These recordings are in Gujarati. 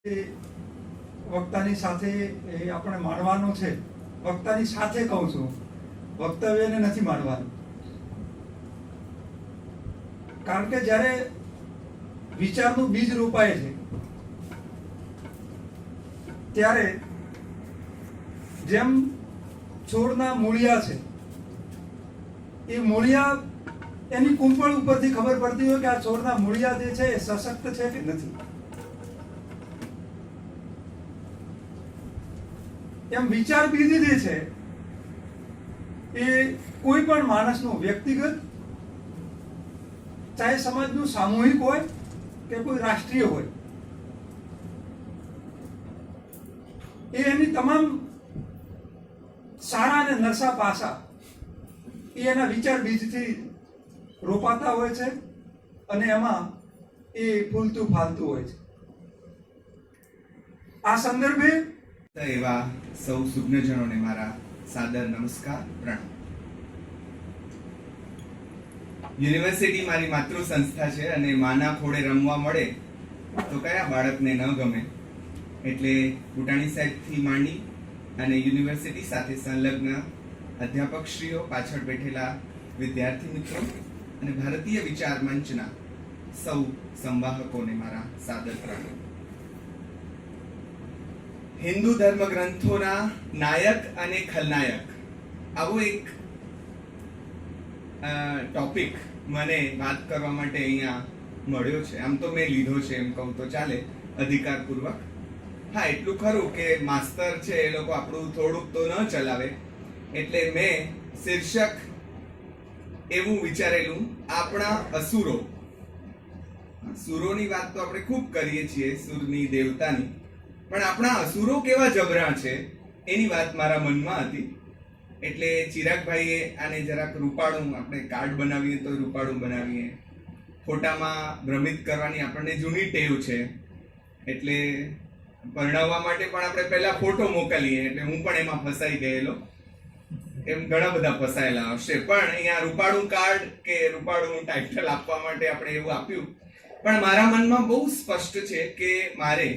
વક્તાની સાથે આપણે માણવાનો છે. વક્તાની સાથે કહું છું, વક્તવ્યને નથી માણવાનું. કારણ કે જ્યારે વિચારનું બીજ રોપાય છે ત્યારે જેમ છોડના મૂળિયા છે, એ મૂળિયા એની કુંપળ ઉપરથી ખબર પડતી હોય કે આ છોડના મૂળિયા જે છે એ સશક્ત છે કે નથી. એમ વિચાર બીજ જે છે એ કોઈ પણ માણસનું વ્યક્તિગત, ચાહે સમાજનું સામૂહિક હોય કે કોઈ રાષ્ટ્રીય હોય, એ એની તમામ સારા અને નરસા પાસા એ એના વિચાર બીજથી રોપાતા હોય છે અને એમાં એ ફૂલતું ફાલતું હોય છે. આ સંદર્ભે એવા સૌ સુજ્ઞજનોને મારા સાદર નમસ્કાર, પ્રણામ. યુનિવર્સિટી મારી માતૃ સંસ્થા છે અને માના ખોળે રમવા મળે તો કયા બાળકને ન ગમે. એટલે બુટાણી સાહેબથી માંડી અને યુનિવર્સિટી સાથે સંલગ્ન અધ્યાપકશ્રીઓ, પાછળ બેઠેલા વિદ્યાર્થી મિત્રો અને ભારતીય વિચાર મંચના સૌ સંવાહકોને મારા સાદર પ્રણામ. હિન્દુ ધર્મ ગ્રંથોના નાયક અને ખલનાયક, આવો એક ટોપિક મને વાત કરવા માટે અહીંયા મળ્યો છે. આમ તો મેં લીધો છે એમ કહું તો ચાલે, અધિકારપૂર્વક. હા, એટલું ખરું કે માસ્તર છે એ લોકો આપણું થોડુંક તો ન ચલાવે, એટલે મેં શીર્ષક એવું વિચારેલું, આપણા અસુરો. સુરોની વાત તો આપણે ખૂબ કરીએ છીએ, સુરની દેવતાની, પણ આપણા અસુરો કેવા જબરા છે એની વાત મારા મનમાં હતી. એટલે ચિરાગભાઈએ આને જરાક રૂપાળું, આપણે કાર્ડ બનાવીએ તો રૂપાળું બનાવીએ, ફોટામાં ભ્રમિત કરવાની આપણને જૂની ટેવ છે, એટલે પરણાવવા માટે પણ આપણે પહેલા ફોટો મોકલીએ, એટલે હું પણ એમાં ફસાઈ ગયેલો. એમ ઘણા બધા ફસાયેલા હશે, પણ અહીંયા રૂપાળું કાર્ડ કે રૂપાળું ટાઇટલ આપવા માટે આપણે એવું આપ્યું. પણ મારા મનમાં બહુ સ્પષ્ટ છે કે મારે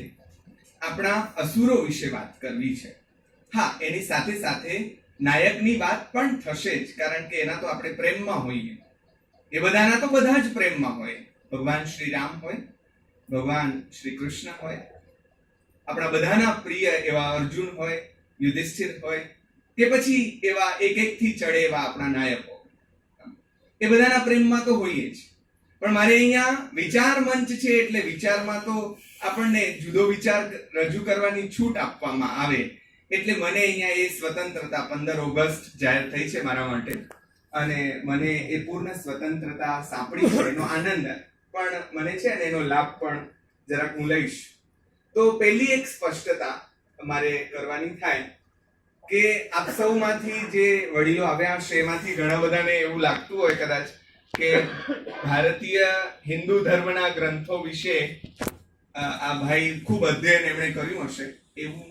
આપણા અસુરો વિશે વાત કરવી છે. હા, એની સાથે સાથે નાયકની વાત પણ થશે જ, કારણ કે એના તો આપણે પ્રેમમાં હોઈએ. એ બધાના તો બધા જ પ્રેમમાં હોય. ભગવાન શ્રી રામ હોય, ભગવાન શ્રી કૃષ્ણ હોય, આપણા બધાના પ્રિય એવા અર્જુન હોય, યુધિષ્ઠિર હોય, કે પછી એવા એક એકથી ચડે એવા આપણા નાયકો, એ બધાના પ્રેમમાં તો હોઈએ જ. પણ મારે અહીંયા વિચાર મંચ છે એટલે વિચારમાં તો આપણને જુદો વિચાર રજૂ કરવાની છૂટ આપવામાં આવે. એટલે મને અહીંયા એ સ્વતંત્રતા 15 ઓગસ્ટ જાહેર થઈ છે મારા માટે, અને મને એ પૂર્ણ સ્વતંત્રતા સાંપડી છે એનો આનંદ પણ મને છે અને એનો લાભ પણ જરાક હું લઈશ. તો પહેલી એક સ્પષ્ટતા મારે કરવાની થાય કે આપ સૌમાંથી જે વડીલો આવ્યા હશે એમાંથી ઘણા બધાને એવું લાગતું હોય કદાચ કે ભારતીય હિન્દુ ધર્મના ગ્રંથો વિશે આ ભાઈ ખૂબ અધ્યયન એમણે કર્યું હશે. એવું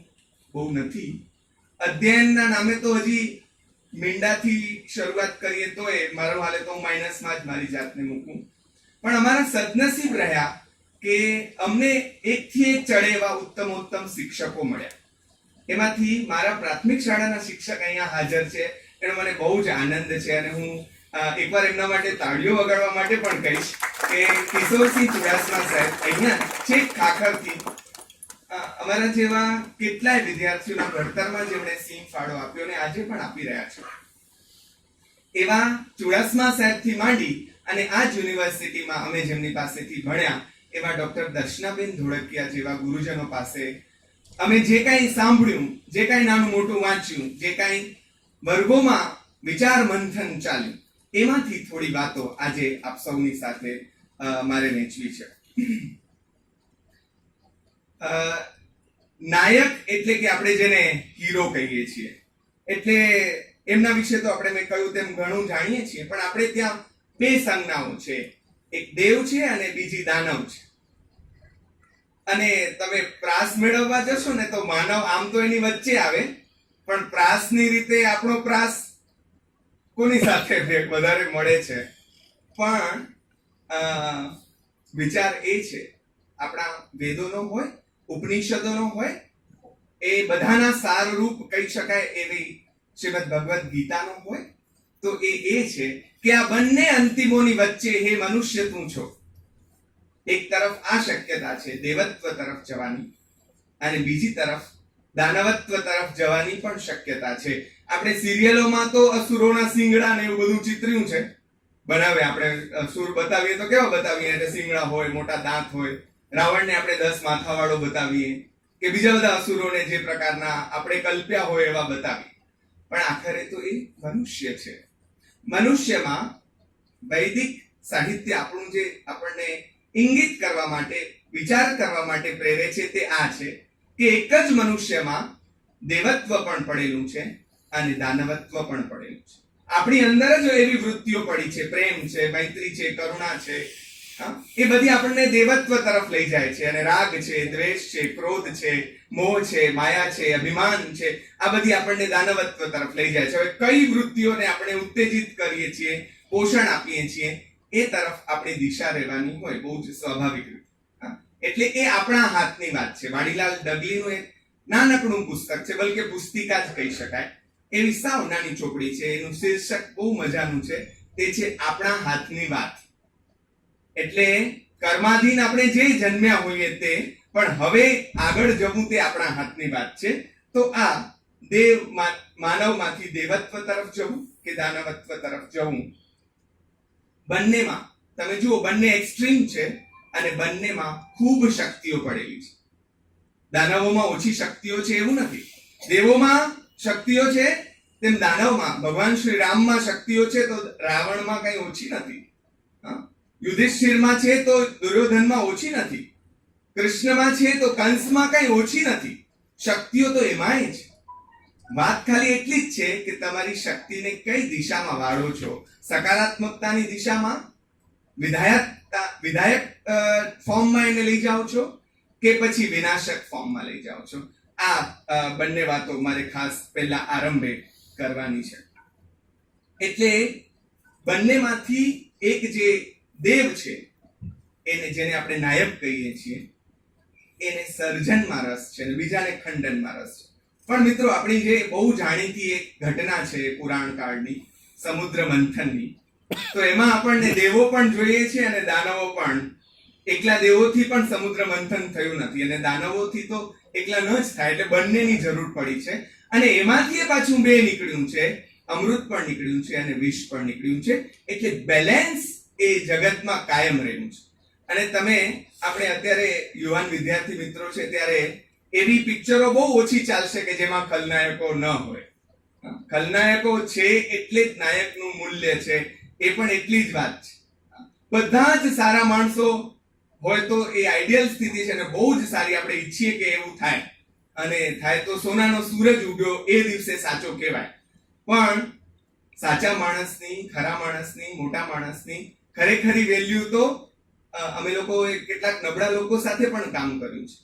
બહુ નથી. અધ્યયનના નામે તો હજી મીંડાથી શરૂઆત કરીએ તો એ મારો હાલે તો માઇનસમાં જ મારી જાતને મૂકું. પણ અમારા સદનસીબ રહ્યા કે અમને એકથી એક ચડે એવા ઉત્તમોત્તમ શિક્ષકો મળ્યા. એમાંથી મારા પ્રાથમિક શાળાના શિક્ષક અહીંયા હાજર છે, એનો મને બહુ જ આનંદ છે અને હું એકવાર એમના માટે તાળીઓ વગાડવા માટે પણ કહીશ કે કિશોરસિંહ ચુડાસમા સાહેબ અહીંયા છેક ખાખરથી અમારા જેવા કેટલાય વિદ્યાર્થીઓના ઘડતરમાં જેમણે સિંહ ફાળો આપ્યો અને આજે પણ આપી રહ્યા છે. એવા ચુડાસમા સાહેબથી માંડી અને આ જ યુનિવર્સિટીમાં અમે જેમની પાસેથી ભણ્યા એવા ડોક્ટર દર્શનાબેન ધોળકિયા જેવા ગુરુજનો પાસે અમે જે કાંઈ સાંભળ્યું, જે કાંઈ નાનું મોટું વાંચ્યું, જે કાંઈ વર્ગોમાં વિચાર મંથન ચાલ્યું, એમાંથી થોડી વાતો આજે આપ સૌની સાથે મારે વહેંચવી છે. નાયક એટલે કે આપણે જેને હીરો કહીએ છીએ, એટલે એમના વિશે તો આપણે મેં કહ્યું તેમ ઘણું જાણીએ છીએ, પણ આપણે ત્યાં બે સંજ્ઞાઓ છે, એક દેવ છે અને બીજી દાનવ છે. અને તમે પ્રાસ મેળવવા જશો ને તો માનવ આમ તો એની વચ્ચે આવે, પણ પ્રાસની રીતે આપણો પ્રાસ કોની સાથે વધારે મળે છે. પણ વિચાર એ છે આપણા વેદોનો હોય, ઉપનિષદોનો હોય, એ બધાના સારરૂપ કહી શકાય એવી શ્રીમદ ભગવદ્ ગીતાનો હોય, તો એ છે કે આ બંને અંતિમોની વચ્ચે હે મનુષ્ય તું છો. એક તરફ આ શક્યતા છે દેવત્વ તરફ જવાની, અને બીજી તરફ દાનવત્વ તરફ જવાની પણ શક્યતા છે. આપણે સિરિયલોમાં તો અસુરોના સિંગડા ને એવું બધું ચિતર્યું છે, બનાવે આપણે અસુર બતાવીએ તો કેવા બતાવીએ, એટલે સિંગડા હોય, મોટા દાંત હોય. રાવણને આપણે 10 માથાવાળો બતાવીએ, કે બીજા બધા અસુરોને જે પ્રકારના આપણે કલ્પ્યા હોય એવા બતાવીએ. પણ આખરે તો એ મનુષ્ય છે. મનુષ્યમાં વૈદિક સાહિત્ય આપણું જે આપણને ઇંગિત કરવા માટે, વિચાર કરવા માટે પ્રેરે છે તે આ છે કે એક જ મનુષ્યમાં દેવત્વ પણ પડેલું છે અને દાનવત્વ પણ પડેલું છે. આપણી અંદર જ એવી વૃત્તિઓ પડી છે, પ્રેમ છે, મૈત્રી છે, કરુણા છે, એ બધી આપણને દેવત્વ તરફ લઈ જાય છે. અને રાગ છે, દ્વેષ છે, ક્રોધ છે, મોહ છે, માયા છે, અભિમાન છે, આ બધી આપણને દાનવત્વ તરફ લઈ જાય છે. હવે કઈ વૃત્તિઓને આપણે ઉત્તેજિત કરીએ છીએ, પોષણ આપીએ છીએ, એ તરફ આપણી દિશા રહેવાની હોય, બહુ જ સ્વાભાવિક રીતે. એટલે એ આપણા હાથની વાત છે. વાડીલાલ ડગલીનું એક નાનકડું પુસ્તક છે, બલકે પુસ્તિકા જ કહી શકાય, એવી સાવ નાની ચોપડી છે. એનું શીર્ષક બહુ મજાનું છે, તે છે આપણા હાથની વાત. એટલે કર્માધીન આપણે જે જન્મ્યા હોઈએ તે, પણ હવે આગળ જવું તે આપણા હાથની વાત છે. તો આ માનવમાંથી દેવત્વ તરફ જવું કે દાનવત્વ તરફ જવું, બંનેમાં તમે જુઓ, બંને એક્સ્ટ્રીમ છે અને બંનેમાં ખૂબ શક્તિઓ પડેલી છે. દાનવોમાં ઓછી શક્તિઓ છે એવું નથી. દેવોમાં શક્તિઓ છે તેમ દાનવમાં, ભગવાન શ્રી રામમાં શક્તિઓ છે તો રાવણમાં કઈ ઓછી નથી. યુધિષ્ઠિરમાં છે તો દુર્યોધનમાં ઓછી નથી. કૃષ્ણમાં છે તો કંસમાં કઈ ઓછી નથી. શક્તિઓ તો એમાંય છે. વાત ખાલી એટલી જ છે કે તમારી શક્તિને કઈ દિશામાં વાળો છો. સકારાત્મકતાની દિશામાં, વિધાયક ફોર્મમાં એને લઈ જાઓ છો, કે પછી વિનાશક ફોર્મમાં લઈ જાઓ છો. આ બંને વાતો મારે ખાસ પહેલા આરંભે કરવાની છે. એટલે બંનેમાંથી એક જે દેવ છે, એને જેને આપણે નાયક કહીએ છીએ, એને સર્જનમાં રસ છે અને બીજાને ખંડનમાં રસ છે. પણ મિત્રો, આપણી જે બહુ જાણીતી એક ઘટના છે પુરાણ કાળની, સમુદ્ર મંથનની, તો એમાં આપણને દેવો પણ જોઈએ છે અને દાનવો પણ. એકલા દેવોથી પણ સમુદ્ર મંથન થયું નથી અને દાનવોથી તો એકલા ન જ થાય, એટલે બંનેની જરૂર પડી છે. અને એમાંથી પાછું બે નીકળ્યું છે, અમૃત પણ નીકળ્યું છે અને વિષ પણ નીકળ્યું છે. એટલે બેલેન્સ એ જગતમાં કાયમ રહ્યું છે. અને તમે, આપણે અત્યારે યુવાન વિદ્યાર્થી મિત્રો છે ત્યારે એવી પિક્ચરો બહુ ઓછી ચાલશે કે જેમાં ખલનાયકો ન હોય. ખલનાયકો છે એટલે જ નાયકનું મૂલ્ય છે, એ પણ એટલી જ વાત છે. બધા જ સારા માણસો હોય તો એ આઈડિયલ સ્થિતિ છે અને બહુ જ સારી, આપણે ઈચ્છીએ કે એવું થાય, અને થાય તો સોનાનો સૂરજ ઉગ્યો એ દિવસે સાચો કહેવાય. પણ સાચા માણસની, ખરા માણસની, મોટા માણસની ખરેખરી વેલ્યુ તો અમે લોકોએ કેટલાક નબળા લોકો સાથે પણ કામ કર્યું છે.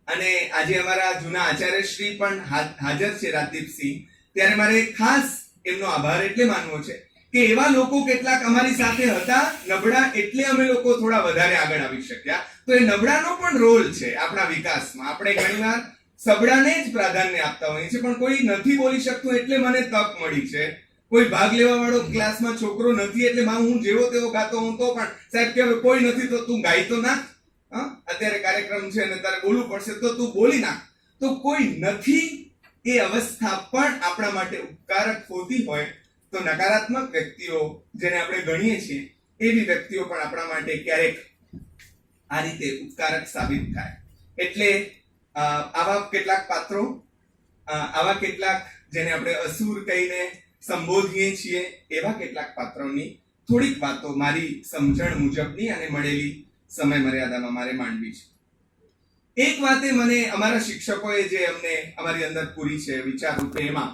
અને આજે અમારા જૂના આચાર્યશ્રી પણ હાજર છે, રાજદીપસિંહ. ત્યારે મારે ખાસ એમનો આભાર એટલે માનવો છે કે એવા લોકો કેટલાક અમારી સાથે હતા નબળા, એટલે અમે લોકો થોડા વધારે આગળ આવી શક્યા. તો એ નબળાનો પણ રોલ છે આપણા વિકાસમાં. આપણે ઘણીવાર સબળાને જ પ્રાધાન્ય આપતા હોઈએ છીએ, પણ કોઈ નથી બોલી શકતું એટલે મને તક મળી છે. કોઈ ભાગ લેવા વાળો ક્લાસમાં છોકરો નથી એટલે હું જેવો તેવો ગાતો હું તો પણ સાહેબ કે કોઈ નથી તો તું ગાઈ તો નાખ, અત્યારે કાર્યક્રમ છે અને તારે બોલવું પડશે તો તું બોલી નાખ. તો કોઈ નથી એ અવસ્થા પણ આપણા માટે ઉપકારક હોતી હોય તો નકારાત્મક વ્યક્તિઓ જેને આપણે ગણીએ છીએ એવી વ્યક્તિઓ પણ આપણા માટે ક્યારેક આ રીતે ઉપકારક સાબિત થાય. એટલે આવા કેટલાક પાત્રો, આવા કેટલાક જેને આપણે અસુર કહીને સંબોધીએ છીએ, એવા કેટલાક પાત્રોની થોડીક વાતો મારી સમજણ મુજબની અને મળેલી સમય મર્યાદામાં મારે માંડવી છે. એક વાતે મને અમારા શિક્ષકોએ જે અમને અમારી અંદર પૂરી છે વિચાર રૂપે, એમાં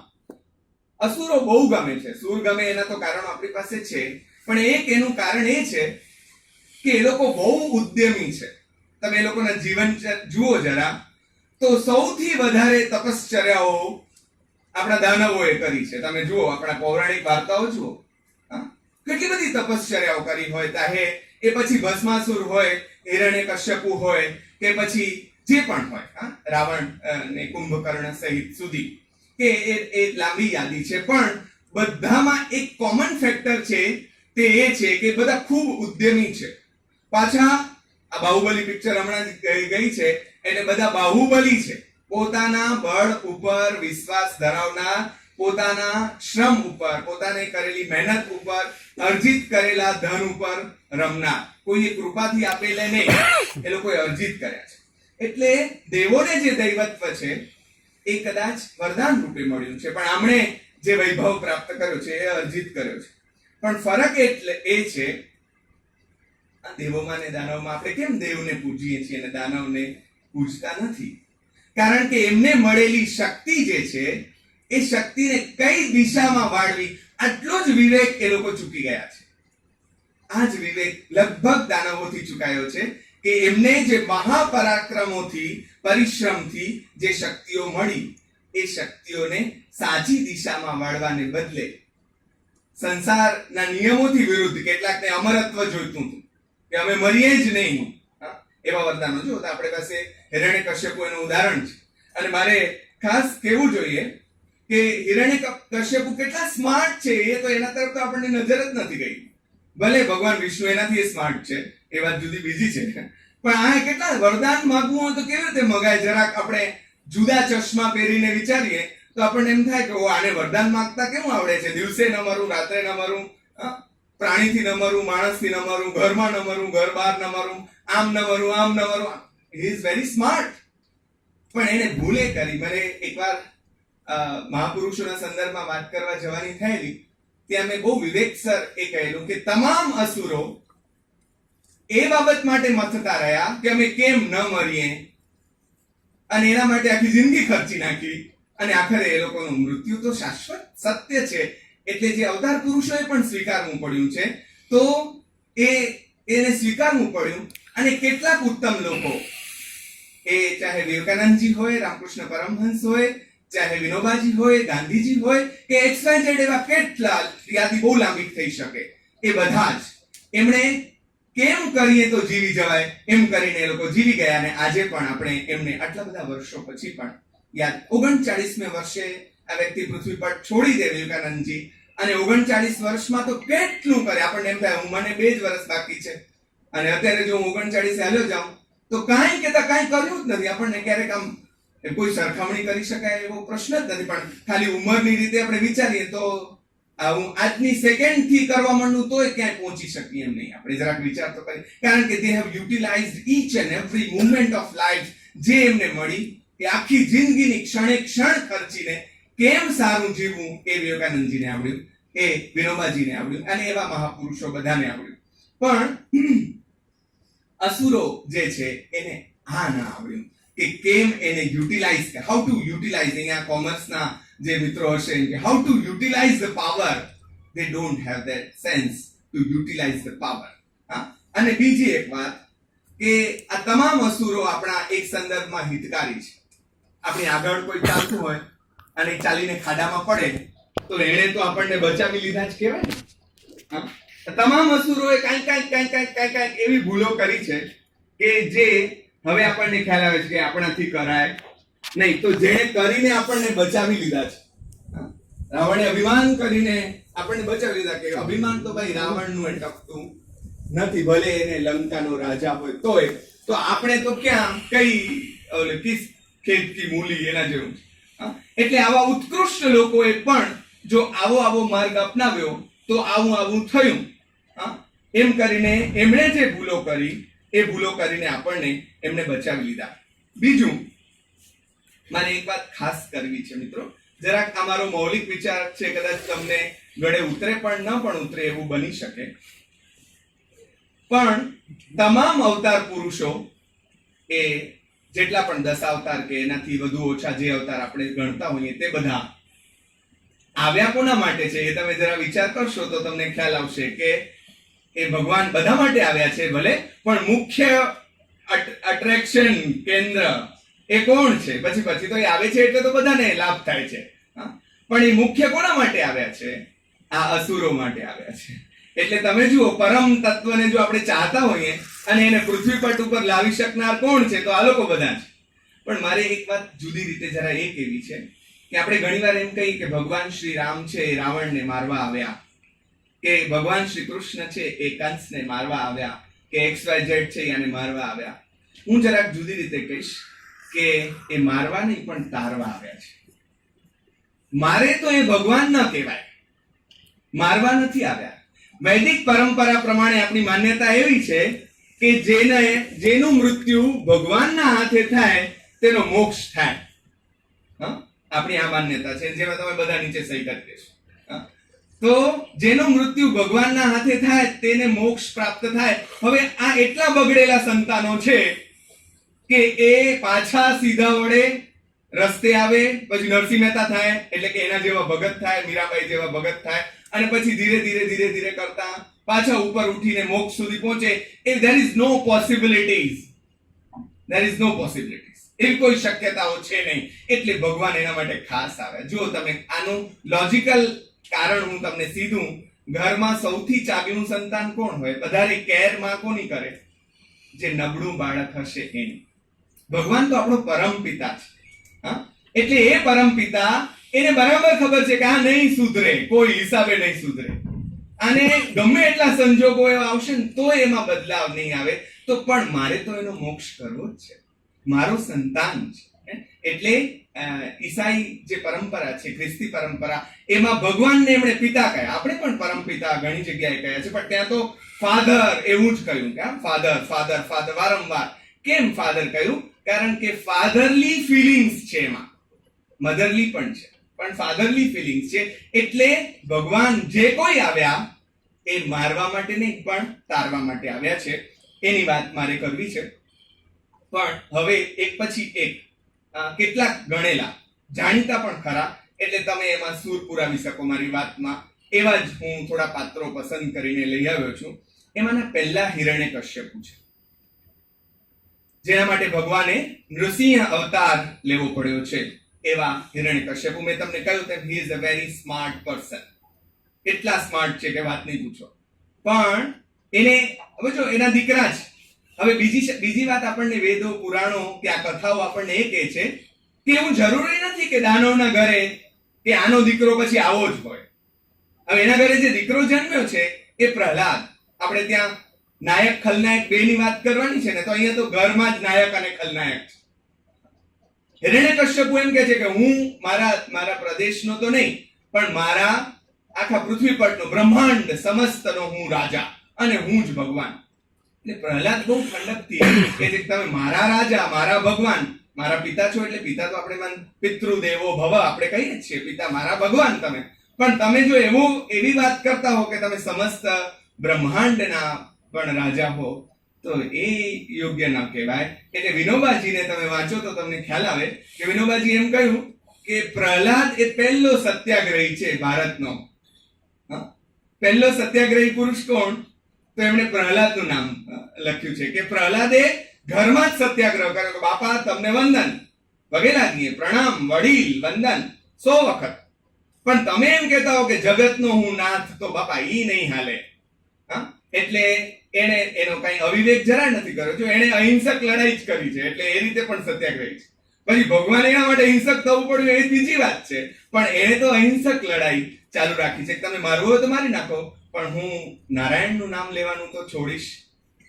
અસુરો બહુ ગમે છે. સુર ગમે એના તો કારણો આપણી પાસે છે, પણ એક એનું કારણ એ છે કે એ લોકો બહુ ઉદ્યમી છે. તમે એ લોકોના જીવન જુઓ જરા, તો સૌથી વધારે તપશ્ચર્યાઓ આપણા દાનવોએ કરી છે. તમે જુઓ, આપણા પૌરાણિક વાર્તાઓ જુઓ, કેટલી બધી તપશ્ચર્યાઓ કરી હોય. ચાહે એ પછી ભસ્માસુર હોય, હિરણ્યકશ્યપુ હોય, કે પછી જે પણ હોય, રાવણ ને કુંભકર્ણ સહિત સુધી, કે એ લાંબી યાદી છે, પણ બધામાં એક કોમન ફેક્ટર છે, તે એ છે કે બધા ખૂબ ઉદ્યમી છે. પાછા આ બાહુબલી પિક્ચર હમણાં જ ગઈ છે, એટલે બધા બાહુબલી છે. પોતાના બળ ઉપર વિશ્વાસ ધરાવનાર, પોતાના શ્રમ ઉપર, પોતાને કરેલી મહેનત ઉપર, અર્જિત કરેલા ધન ઉપર રમનાર, કોઈ કૃપાથી આપેલે નહીં, એ લોકોએ અર્જિત કર્યા છે. એટલે દેવોને જે દૈવત્વ છે એ કદાચ વરદાન રૂપે મળ્યું છે, પણ આમણે જે વૈભવ પ્રાપ્ત કર્યો છે એ અર્જિત કર્યો છે. પણ ફરક એટલે એ છે, દેવોમાં ને દાનવમાં આપણે કેમ દેવને પૂજીએ છીએ અને દાનવને પૂજતા નથી? કારણ કે એમને મળેલી શક્તિ જે છે એ શક્તિને કઈ દિશામાં વાળવી, આટલો જ વિવેક એ લોકો ચૂકી ગયા છે. આ જ વિવેક લગભગ દાનવોથી ચૂકાયો છે, કે એમને જે મહાપરાક્રમોથી, પરિશ્રમથી જે શક્તિઓ મળી, એ શક્તિઓને સાચી દિશામાં વાળવાને બદલે સંસારના નિયમોથી વિરુદ્ધ, કેટલાકને અમરત્વ જોઈતું હતું કે અમે મરીએ જ નહીં, એવા વરદાનો. જો તો આપણે પાસે હિરણ્યકશ્યપુ એનું ઉદાહરણ છે. અને મારે ખાસ કહેવું જોઈએ કે હિરણ્યકશ્યપુ કેટલા સ્માર્ટ છે, એ તો એના તરફ તો આપણને નજર જ નથી ગઈ. ભલે ભગવાન વિષ્ણુ એનાથી સ્માર્ટ છે, એ વાત જુદી બીજી છે, પણ આ કેટલા વરદાન માંગવું હોય તો કેવી રીતે મગાય? જરાક આપણે જુદા ચશ્મા પહેરીને વિચારીએ તો આપણને એમ થાય કે આને વરદાન માંગતા કેવું આવડે છે? દિવસે ન મરું, રાત્રે ન મરું, પ્રાણીથી ન મરું, માણસથી ન મરું, ઘરમાં ન મરું, ઘર બહાર ન મરું, આમ ન મરું, આમ ન મરું. He is very smart. પણ એને ભૂલે કરી. મને એકવાર મહાપુરુષોના સંદર્ભમાં વાત કરવા જવાની થયેલી, ત્યાં મેં બહુ વિવેકસર એ કહેલું કે તમામ અસુરો એ બાબત માટે મથતા રહ્યા કે અમે કેમ ન મરીએ, અને એના માટે આખી જિંદગી ખર્ચી નાખી, અને આખરે એ લોકોનું મૃત્યુ તો શાશ્વત સત્ય છે. એટલે જે અવતાર પુરુષોએ પણ સ્વીકારવું પડ્યું છે, તો એને સ્વીકારવું પડ્યું. અને કેટલાક ઉત્તમ લોકો, એ ચાહે વિવેકાનંદજી હોય, રામકૃષ્ણ પરમહંસ હોય, ચાહે વિનોબાજી હોય, ગાંધીજી હોય, કે XYZ એવા કેટલા, યાદી બહુ લાંબી થઈ શકે, એ બધા જ એમણે કેમ કરીએ તો જીવી જવાય એમ કરીને એ લોકો જીવી ગયા. અને આજે પણ આપણે એમને આટલા બધા વર્ષો પછી પણ યાદ. 39મે વર્ષે આ વ્યક્તિ પૃથ્વી પર છોડી દે વિવેકાનંદજી, અને 39 વર્ષમાં તો કેટલું કરે. આપણને એમ થાય મને 2 જ વર્ષ બાકી છે, અને અત્યારે જો હું 39 હાલ્યો જાઉં તો કાંઈ કેતા કાંઈ કર્યું જ નથી. આપણને ક્યારેક આમ કોઈ સરખામણી કરી શકાય એવો પ્રશ્ન જ નથી. પણ ખાલી ઉંમરની રીતે આપણે વિચારીએ તો હું આજની સેકન્ડ થી કરવા માંડું તોય ક્યાંય પહોંચી શકીએ એમ નહીં. આપણે જરાક વિચાર તો કરીએ, કારણ કે they have યુટિલાઇઝડ each and every movement of life જે એમને મળી, એ આખી જિંદગીની ક્ષણે ક્ષણ ખર્ચીને કેમ સારું જીવવું એ વિવેકાનંદજીને આવડ્યું, એ વિનોબાજીને આવડ્યું, અને એવા મહાપુરુષો બધાને આવડ્યું. પણ અસુરો જે છે એને આ ના આવડ્યું કે કેમ એને યુટિલાઇઝ, હાઉ ટુ યુટિલાઇઝ. અહીંયા કોમર્સના જે મિત્રો હશે કે how to utilise the power, they don't have that sense to utilize the power. અને બીજી એક વાત કે આ તમામ અસુરો આપણા એક સંદર્ભમાં હિતકારી છે. આપણી આગળ કોઈ ચાલતું હોય અને ચાલીને ખાડામાં પડે તો એણે તો આપણને બચાવી લીધા જ કહેવાય ને. તમામ અસુરોએ કાંઈક એવી ભૂલો કરી છે કે જે હવે આપણને ખ્યાલ આવે છે કે આપણાથી કરાય નહીં, તો જેણે કરીને આપણને બચાવી લીધા છે. રાવણે અભિમાન કરીને આપણને બચાવી લીધા, કે અભિમાન તો ભાઈ રાવણનું એ ટકતું નથી, ભલે એને લંકાનો રાજા હોય તોય. તો આપણે તો ક્યાં કઈ કિસ ખેત કી મૂલી એના જેવું. એટલે આવા ઉત્કૃષ્ટ લોકોએ પણ જો આવો માર્ગ અપનાવ્યો તો આવું થયું. એમ કરીને એમણે જે ભૂલો કરી એ ભૂલો કરીને આપણને એમને બચાવી લીધા. બીજું મારે એક વાત ખાસ કરવી છે મિત્રો, જરાક આ મારો મૌલિક વિચાર છે, કદાચ તમને ગળે ઉતરે પણ ન પણ ઉતરે એવું બની શકે. પણ તમામ અવતાર પુરુષો, એ જેટલા પણ 10 અવતાર કે એનાથી વધુ ઓછા જે અવતાર આપણે ગણતા હોઈએ, તે બધા આવ્યા કોના માટે છે? એ તમે જરા વિચાર કરશો તો તમને ખ્યાલ આવશે કે એ ભગવાન બધા માટે આવ્યા છે ભલે, પણ મુખ્ય અટ્રેક્શન કેન્દ્ર એ કોણ છે? પછી તો એ આવે છે એટલે તો બધાને લાભ થાય છે, પણ એ મુખ્ય કોના માટે આવ્યા છે? આ અસુરો માટે આવ્યા છે. એટલે તમે જુઓ, પરમ તત્વને જો આપણે ચાહતા હોઈએ અને એને પૃથ્વી પટ ઉપર લાવી શકનાર કોણ છે? તો આ લોકો બધા છે. પણ મારે એક વાત જુદી રીતે જરા એ કહેવી છે કે આપણે ઘણીવાર એમ કહીએ કે ભગવાન શ્રી રામ છે એ રાવણને મારવા આવ્યા, કે ભગવાન શ્રી કૃષ્ણ છે એ કંસને મારવા આવ્યા, કે XYZ છે એને મારવા આવ્યા. હું જરાક જુદી રીતે કહીશ કે એ મારવા નહીં પણ તારવા આવ્યા છે. મારે તો એ ભગવાન ન કહેવાય, મારવા નથી આવ્યા. વૈદિક પરંપરા પ્રમાણે આપણી માન્યતા એવી છે કે જેનું મૃત્યુ ભગવાનના હાથે થાય તેનો મોક્ષ થાય. આપણી આ માન્યતા છે, જેમાં તમે બધા નીચે સહી કરી દેશો. તો જેનું મૃત્યુ ભગવાનના હાથે થાય તેને મોક્ષ પ્રાપ્ત થાય. હવે આ એટલા બગડેલા સંતાનો છે કે એ પાછા સીધા વડે રસ્તે આવે, પછી નરસિંહ મહેતા થાય એટલે કે એના જેવા ભગત થાય, મીરાબાઈ જેવા ભગત થાય, અને પછી ધીરે ધીરે કરતા પાછા ઉપર ઉઠીને મોક્ષ સુધી પહોંચે. there is no possibilities. એવી કોઈ શક્યતાઓ છે નહીં. એટલે ભગવાન એના માટે ખાસ આવે. જો તમે આનું લોજિકલ કારણ હું તમને સીધું, ઘરમાં સૌથી ચાગલું સંતાન કોણ હોય? વધારે કેર માં કોની કરે? જે નબળું બાળક હશે એની. ભગવાન તો આપણો પરમ પિતા છે. એટલે એ પરમ પિતા, એને બરાબર ખબર છે કે આ નહીં સુધરે, કોઈ હિસાબે નહીં સુધરે. અને ગમે એટલા સંજોગો એવા આવશે ને તો એમાં બદલાવ નહીં આવે, તો પણ મારે તો એનો મોક્ષ કરવો જ છે, મારો સંતાન છે. એટલે ઈસાઈ જે પરંપરા છે, ખ્રિસ્તી પરંપરા, એમાં ભગવાનને એમણે પિતા કહ્યા. આપણે પણ પરમ પિતા ઘણી જગ્યાએ કહ્યા છે, પણ ત્યાં તો ફાધર એવું જ કહ્યું. કે ફાધર ફાધર ફાધર વારંવાર. કેમ ફાધર કહ્યું? કારણ કે ફાધરલી ફિલિંગ્સ છે એમાં. મધરલી પણ છે, પણ ફાધરલી ફિલિંગ્સ છે. એટલે ભગવાન જે કોઈ આવ્યા એ મારવા માટે નહીં પણ તારવા માટે આવ્યા છે. એની વાત મારે કરવી છે. પણ હવે એક પછી એક કેટલાક ગણેલા જાણીતા પણ ખરા, એટલે તમે એમાં સૂર પુરાવી શકો મારી વાતમાં. એવા જ હું થોડા પાત્રો પસંદ કરીને લઈ આવ્યો છું. એમાંના પહેલા હિરણ્યકશ્યપુ છે, જેના માટે ભગવાને નૃસિંહ અવતાર લેવો પડ્યો છે. એવા હિરણ્યકશ્યપુ, મેં તમને કહ્યું તેમ he is a very smart person. એટલા સ્માર્ટ છે કે વાત નહીં પૂછો. પણ એને હવે જો એના દીકરા છે. હવે બીજી વાત આપણને વેદો, પુરાણો કે આ કથાઓ આપણને એ કહે છે કે એવું જરૂરી નથી કે દાનવના ઘરે કે આનો દીકરો પછી આવો જ હોય. હવે એના ઘરે જે દીકરો જન્મ્યો છે એ પ્રહલાદ. આપણે ત્યાં નાયક ખલનાયક બેની વાત કરવાની છે ને, તો અહીંયા તો ઘરમાં જ નાયક અને ખલનાયક છે. હિરણ્યકશ્યપુ એમ કહે છે કે હું મારા પ્રદેશનો તો નહીં, પણ મારા આખા પૃથ્વી પરનો, બ્રહ્માંડ સમસ્તનો હું રાજા અને હું જ ભગવાન. એટલે પ્રહલાદ બહુ ઠંડકથી કે તમે મારા રાજા, મારા ભગવાન, મારા પિતા છો. એટલે પિતા તો આપણે પિતૃદેવો ભવ આપણે કહીએ જ છીએ, પિતા મારા ભગવાન તમે. પણ તમે જો એવી વાત કરતા હો કે તમે સમસ્ત બ્રહ્માંડના પણ રાજા હો, તો એ યોગ્ય ન કહેવાય. એટલે વિનોબાજીને તમે વાંચો તો તમને ખ્યાલ આવે કે વિનોબાજી એમ કહ્યું કે પ્રહલાદ એ પહેલો સત્યાગ્રહી છે ભારતનો. પહેલો સત્યાગ્રહી પુરુષ કોણ? તો એમણે પ્રહલાદનું નામ લખ્યું છે કે પ્રહલાદે ઘરમાં જ સત્યાગ્રહ કર્યો કે બાપા તમને વંદન, વગેરે પ્રણામ, વડીલ વંદન 100 વખત. પણ તમે એમ કહેતા હો કે જગતનો હું નાથ, તો બાપા ઈ નહીં હાલે. એટલે એને એનો કઈ અવિવેક જરા નથી કર્યો. જો એને અહિંસક લડાઈ જ કરી છે, એટલે એ રીતે પણ સત્યાગ્રહી છે. પછી ભગવાન એના માટે હિંસક થવું પડ્યું એ બીજી વાત છે, પણ એને તો અહિંસક લડાઈ ચાલુ રાખી છે. તમે મારવું હોય તો મારી નાખો, પણ હું નારાયણનું નામ લેવાનું તો છોડીશ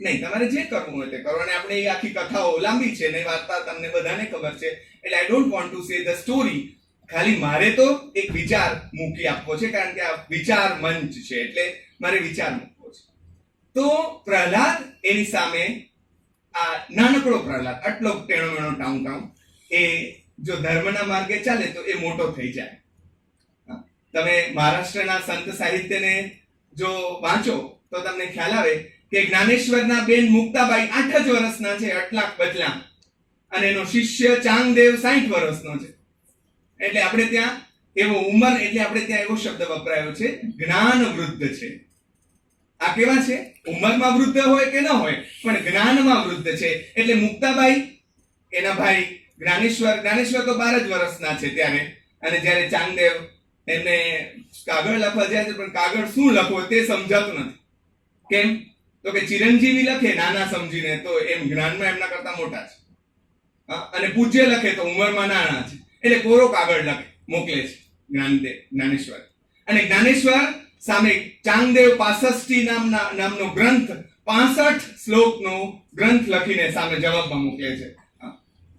નહીં. તમારે જે કરવું હોય તે કરો. અને આપણે એ આખી કથાઓ લાંબી છે ને, વાર્તા તમને બધાને ખબર છે. એટલે I don't want to say the story. ખાલી મારે તો એક વિચાર મૂકી આપવો છે, કારણ કે આ વિચાર મંચ છે, એટલે મારે વિચાર મૂકવો છે. તો પ્રહલાદ એની સામે, આ નાનકડો પ્રહલાદ, આટલો ટેણો મેણો ટાઉન એ જો ધર્મના માર્ગે ચાલે તો એ મોટો થઈ જાય. તમે મહારાષ્ટ્રના સંત સાહિત્યને જો વાંચો તો તમને ખ્યાલ આવે કે જ્ઞાનેશ્વરના બેન મુક્તાબાઈ 8 જ વર્ષના છે, અટલાક બદલા, અને એનો શિષ્ય ચાંગદેવ 60 વર્ષનો છે. એટલે આપણે ત્યાં એવો ઉંમર, એટલે આપણે ત્યાં એવો શબ્દ વપરાયો છે જ્ઞાન વૃદ્ધ છે. આ કેવા છે? ઉંમરમાં વૃદ્ધ હોય કે ન હોય, પણ જ્ઞાનમાં વૃદ્ધ છે. એટલે મુક્તાબાઈ, એના ભાઈ જ્ઞાનેશ્વર તો 12 જ વર્ષના છે ત્યારે, અને જ્યારે ચાંગદેવ એમને કાગળ લખવા જાય છે, પણ કાગળ શું લખવો તે સમજાતું નથી. કેમ? તો કે ચિરંજીવી લખે નાના સમજીને, તો એમ જ્ઞાનમાં એમના કરતા મોટા છે. અને પૂજ્ય લખે તો ઉંમરમાં નાના છે, એટલે કોરો કાગળ લખે મોકલે છે જ્ઞાનેશ્વર. અને જ્ઞાનેશ્વર સામે ચાંગદેવ 65 નામનો ગ્રંથ 65 શ્લોકનો ગ્રંથ લખીને સામે જવાબમાં મોકલે છે.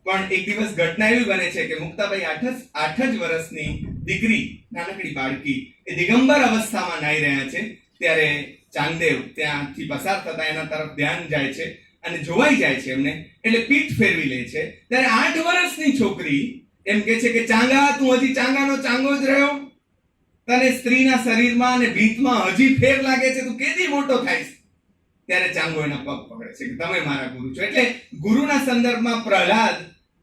પણ એક દિવસ ઘટના એવી બને છે કે મુક્તાબાઈ 8 જ વર્ષની દીકરી, નાનકડી બાળકી, એ દિગંબર અવસ્થામાં નાહી રહ્યા છે. ત્યારે ચાંગદેવ ત્યાંથી પસાર થતા એના તરફ ધ્યાન જાય છે અને જોવાઈ જાય છે એમને, એટલે પીઠ ફેરવી લે છે. ત્યારે 8 વર્ષની છોકરી એમ કે છે કે ચાંગા, તું હજી ચાંગાનો ચાંગો જ રહ્યો, તને સ્ત્રીના શરીરમાં અને ભીતમાં હજી ફેર લાગે છે, તું કેદી મોટો થાઈશ? ત્યારે ચાંગો એના પગ પકડે છે કે તમે મારા ગુરુ છો. એટલે ગુરુના સંદર્ભમાં પ્રહલાદ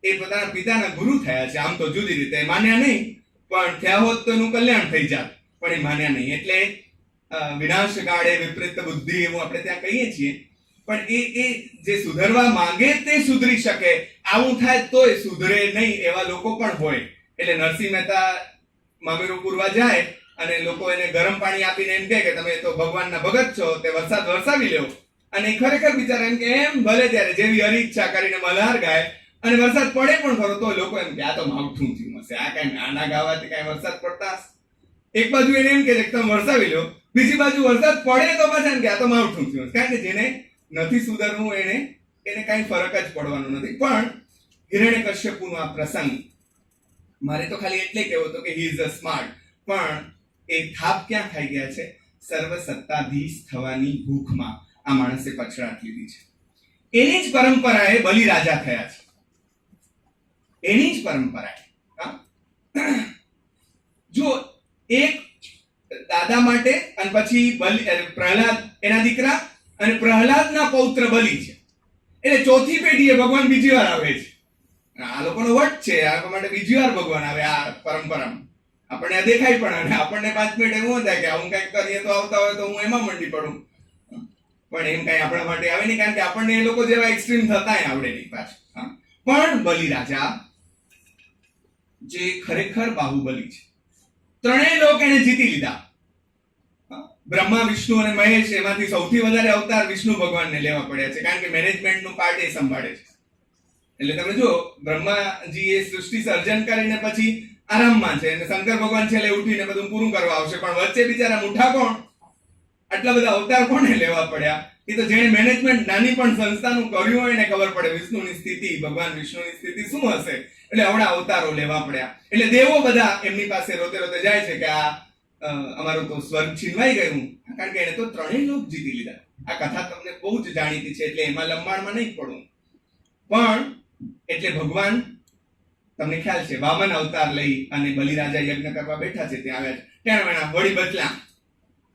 એ પોતાના પિતાના ગુરુ થયા છે. આમ તો જુદી રીતે માન્યા નહીં, પણ થયા હોત તો એનું કલ્યાણ થઈ જાત, પણ એ માન્યા નહીં. એટલે વિનાશ કાળે વિપરીત બુદ્ધિ એવું આપણે ત્યાં કહીએ છીએ. પણ એ જે સુધરવા માંગે તે સુધરી શકે, આવું થાય તોય સુધરે નહીં એવા લોકો પણ હોય. એટલે નરસિંહ મહેતા મામેરું પૂરવા જાય અને લોકો એને ગરમ પાણી આપીને એમ કહે કે તમે તો ભગવાનના ભગત છો, તે વરસાદ વરસાવી લ્યો. અને ખરેખર બિચારા એમ કે એમ ભલે ત્યારે જેવી હરીચ્છા કરીને મલ્હાર ગાય અને વરસાદ પડે પણ ખરો, તો લોકો એમ કે આ તો માવઠું થયું હશે, આ કઈ નાના ગાવાથી કઈ વરસાદ પડતા. એક બાજુ એને એમ કે તમે વરસાવી લો, બીજી બાજુ વરસાદ પડે તો પાછા એમ કે આ તો માવઠું થયું. કારણ કે જેને નથી સુધરવું એને કઈ ફરક જ પડવાનો નથી. પણ હિરણ્યકશ્યપુનો આ પ્રસંગ મારે તો ખાલી એટલે કહેવો હતો કે હી ઇઝ અ સ્માર્ટ, પણ એ થાપ ક્યાં ખાઈ ગયા છે? સર્વ સત્તાધીશ થવાની ભૂખમાં આ માણસે પછડાટ લીધી છે. એની જ પરંપરાએ બલિરાજા થયા છે, એની જ પરંપરાએ. જો એક દાદા માટે અને પછી પ્રહલાદ એના દીકરા અને પ્રહલાદના પૌત્ર બલિ છે, એટલે ચોથી પેઢીએ ભગવાન બીજી વાર આવે છે. આ લોકોનો વટ છે, આ માટે બીજી વાર ભગવાન આવે આ પરંપરામાં. આપણને દેખાય પણ, અને આપણને 5 મિનિટ એવું થાય કે હું કઈક કરીએ તો આવતા હોય તો હું એમાં મંડી પડું, પણ એમ કઈ આપણા માટે આવે નહીં, કારણ કે આપણને એ લોકો જેવા એક્સ્ટ્રીમ થતાય આવડે નહીં પાછું. પણ બલિરાજા જે ખરેખર બાહુબલી છે, ત્રણેય લોક એને જીતી લીધા. બ્રહ્મા, વિષ્ણુ અને મહેશ, એમાંથી સૌથી વધારે અવતાર વિષ્ણુ ભગવાનને લેવા પડ્યા છે, કારણ કે મેનેજમેન્ટનું પાર્ટ એ સંભાળે છે. એટલે તમે જો બ્રહ્માજી એ સૃષ્ટિ સર્જન કરીને પછી આરામમાં છે, અને શંકર ભગવાન છેલ્લે ઉઠીને બધું પૂરું કરવા આવશે, પણ વચ્ચે બિચારા મુઠ્ઠા કોણ? આટલા બધા અવતાર કોને લેવા પડ્યા? એ તો જેણે મેનેજમેન્ટ નાની પણ સંસ્થાનું કર્યું હોય ને ખબર પડે વિષ્ણુની સ્થિતિ, ભગવાન વિષ્ણુની સ્થિતિ શું હશે. એટલે આવડા અવતારો લેવા પડ્યા. એટલે દેવો બધા એમની પાસે રોતે રોતે જાય છે કે આ અમારું તો સ્વર્ગ છીનવાઈ ગયું, કારણ કે એને તો ત્રણેય લોક જીતી લીધા. આ કથા તમને બહુ જ જાણીતી છે, એટલે એમાં લંબાણમાં નહીં પડું. પણ એટલે ભગવાન, તમને ખ્યાલ છે, વામન અવતાર લઈ અને બલિરાજા યજ્ઞ કરવા બેઠા છે, ત્યાં આવ્યા છે. ત્યાં વેણા વળી બદલા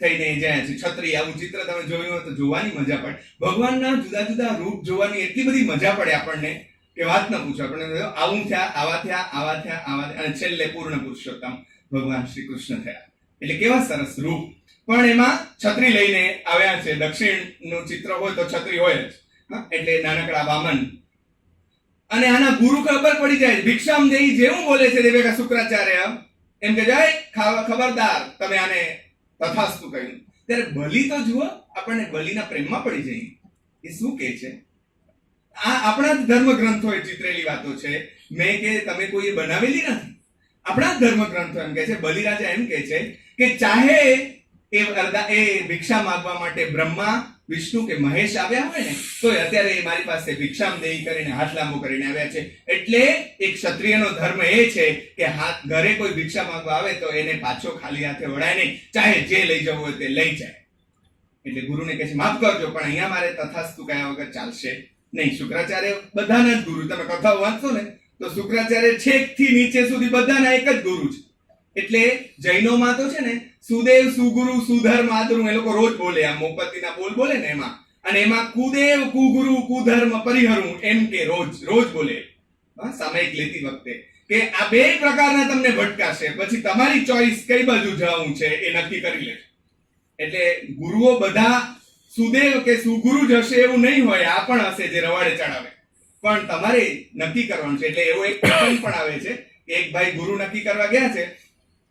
થઈને જાય છે. છત્રી, આવું ચિત્ર તમે જોયું હોય તો જોવાની મજા પડે. ભગવાનના જુદા જુદા રૂપ જોવાની એટલી બધી મજા પડે આપણને કે વાત ન પૂછો. આપણને આવું થયા, આવા થયા, આવા થયા, આવા થયા, અને છેલ્લે પૂર્ણ પુરુષોત્તમ ભગવાન શ્રી કૃષ્ણ થયા. એટલે કેવા સરસ રૂપ. પણ એમાં છત્રી લઈને આવ્યા છે. દક્ષિણનું ચિત્ર હોય તો છત્રી હોય જ, એટલે નાનકડા વામન. અને આના ગુરુ ખબર પડી જાય, ભિક્ષામ દેહી જેવું બોલે છે દેવેકા શુક્રાચાર્ય, એમ કે જાય ખબરદાર, તમે આને તથાસ્તુ કહ્યું. ત્યારે બલિ તો જુઓ, આપણને બલિના પ્રેમમાં પડી જઈએ. એ શું કહે છે? આ આપણા જ ધર્મ ગ્રંથોએ ચિતરેલી વાતો છે, મેં કે તમે કોઈએ બનાવેલી નથી. આપણા જ ધર્મ ગ્રંથો એમ કહે છે. બલિરાજા એમ કહે છે કે ચાહે એ ભિક્ષા માંગવા માટે બ્રહ્મા, વિષ્ણુ કે મહેશ આવ્યા હોય ને, તો અત્યારે એ મારી પાસે ભિક્ષામ દેહી કરીને હાથ લાંબો કરીને આવ્યા છે. એટલે એક ક્ષત્રિયનો ધર્મ એ છે કે હાથ ઘરે કોઈ ભિક્ષા માંગવા આવે તો એને પાછો ખાલી હાથે વળાય નહીં, ચાહે જે લઈ જવું હોય તે લઈ જાય. એટલે ગુરુને કહે છે માફ કરજો, પણ અહીંયા મારે તથાસ્તુ કયા વગર ચાલશે નહીં. શુક્રાચાર્ય બધાના જ ગુરુ. તમે કથાઓ વાંચશો ને તો શુક્રાચાર્ય છેક થી નીચે સુધી બધાના એક જ ગુરુ છે. એટલે જૈનોમાં તો છે ને સુદેવ, સુગુરુ, સુધર્મ, આદરું એ લોકો રોજ બોલે, આ મોપતિના બોલ બોલે ને એમાં, અને એમાં કુદેવ, કુગુરુ, કુધર્મ, પરિહરું એમ કે રોજ બોલે સામયિક લેતી વખતે, કે આ બે પ્રકારના તમને ભટકાશે, પછી તમારી ચોઈસ કઈ બાજુ જવું છે એ નક્કી કરી લેજો. એટલે ગુરુઓ બધા સુદેવ કે સુગુરુ જ હશે એવું નહીં હોય, આ પણ હશે જે રવાડે ચડાવે, પણ તમારે નક્કી કરવાનું છે. એટલે એવો એક પ્રસંગ પણ આવે છે કે એક ભાઈ ગુરુ નક્કી કરવા ગયા છે,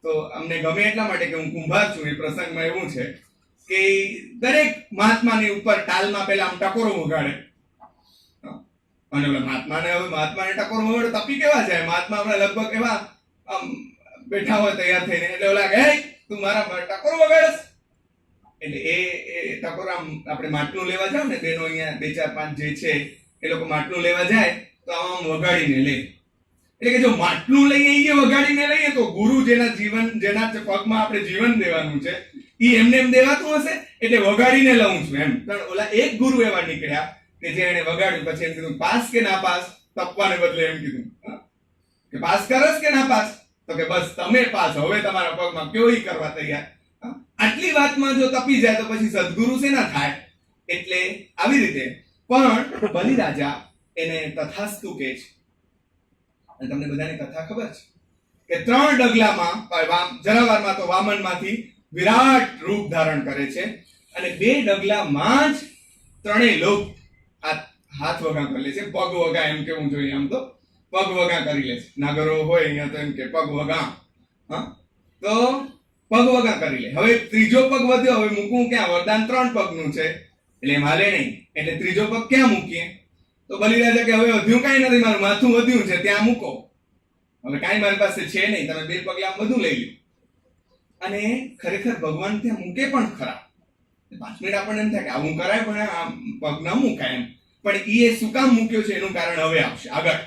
તો અમને ગમે એટલા માટે કે હું કુંભાર છું. એ પ્રસંગમાં એવું છે કે દરેક મહાત્માની ઉપર ટાલમાં પેલા આમ ટકોરો વગાડે, અને ઓલા મહાત્માને ટકોર વગર તપી કેવા જાય? મહાત્મા આપણે લગભગ એવા આમ બેઠા હોય તૈયાર થઈને, એટલે ઓલા કહે તું મારા ટકોર વગાડસ. એટલે એ ટકોર આમ આપણે માટલું લેવા જાવ ને, બેનો અહીંયા 2 4 5 જે છે એ લોકો માટલું લેવા જાય તો આમ વગાડીને લે. એટલે કે જો માટલું લઈએ વગાડીને લઈએ તો ગુરુ જેના પગમાં આપણે જીવન દેવાનું છે ઈ એમને એમ દેવાતું હશે, એટલે વગાડીને લઉં છું એમ. પણ ઓલા એક ગુરુ એવા નીકળ્યા કે જે એને વગાડ્યું, પછી એમ કીધું પાસ કે ના પાસ, તપવાને બદલે એમ કીધું કે પાસ કરસ કે ના પાસ, તો કે બસ તમે પાસ, હવે તમારા પગમાં કયો ઈ કરવા તૈયાર. આટલી વાતમાં જો તપી જાય તો પછી સદગુરુ શેના થાય? એટલે આવી રીતે પણ બલિરાજા એને તથાસ્તુ કહે છે. અને તમને બધાને કથા ખબર છે કે 3 ડગલામાં જરાવારમાં તો વામનમાંથી વિરાટ રૂપ ધારણ કરે છે, અને 2 ડગલામાં જ ત્રણેય લોક હાથ વગા કરી લે છે. પગ વગા એમ કેવું જોઈએ, આમ તો પગ વગા કરી લે છે. નાગરો હોય અહીંયા તો એમ કે પગ વગા. હા, તો પગ વગા કરી લે. હવે ત્રીજો પગ વધ્યો, હવે મૂકવું ક્યાં? વરદાન 3 પગનું છે એટલે એમ હાલે નહીં, એટલે ત્રીજો પગ ક્યાં મૂકીએ? તો બલિરાજા કે હવે વધ્યું કાંઈ નથી, મારું માથું વધ્યું છે, ત્યાં મૂકો. હવે કાંઈ મારી પાસે છે નહીં, તમે 2 પગલા બધું લઈ લો. અને ખરેખર ભગવાન ત્યાં મૂકે પણ ખરા. 5 મિનિટ આપણને એમ થાય કે આવું કરાય, પણ આ પગ ન મૂકાય એમ. પણ એ શું કામ મૂક્યો છે એનું કારણ હવે આવશે આગળ.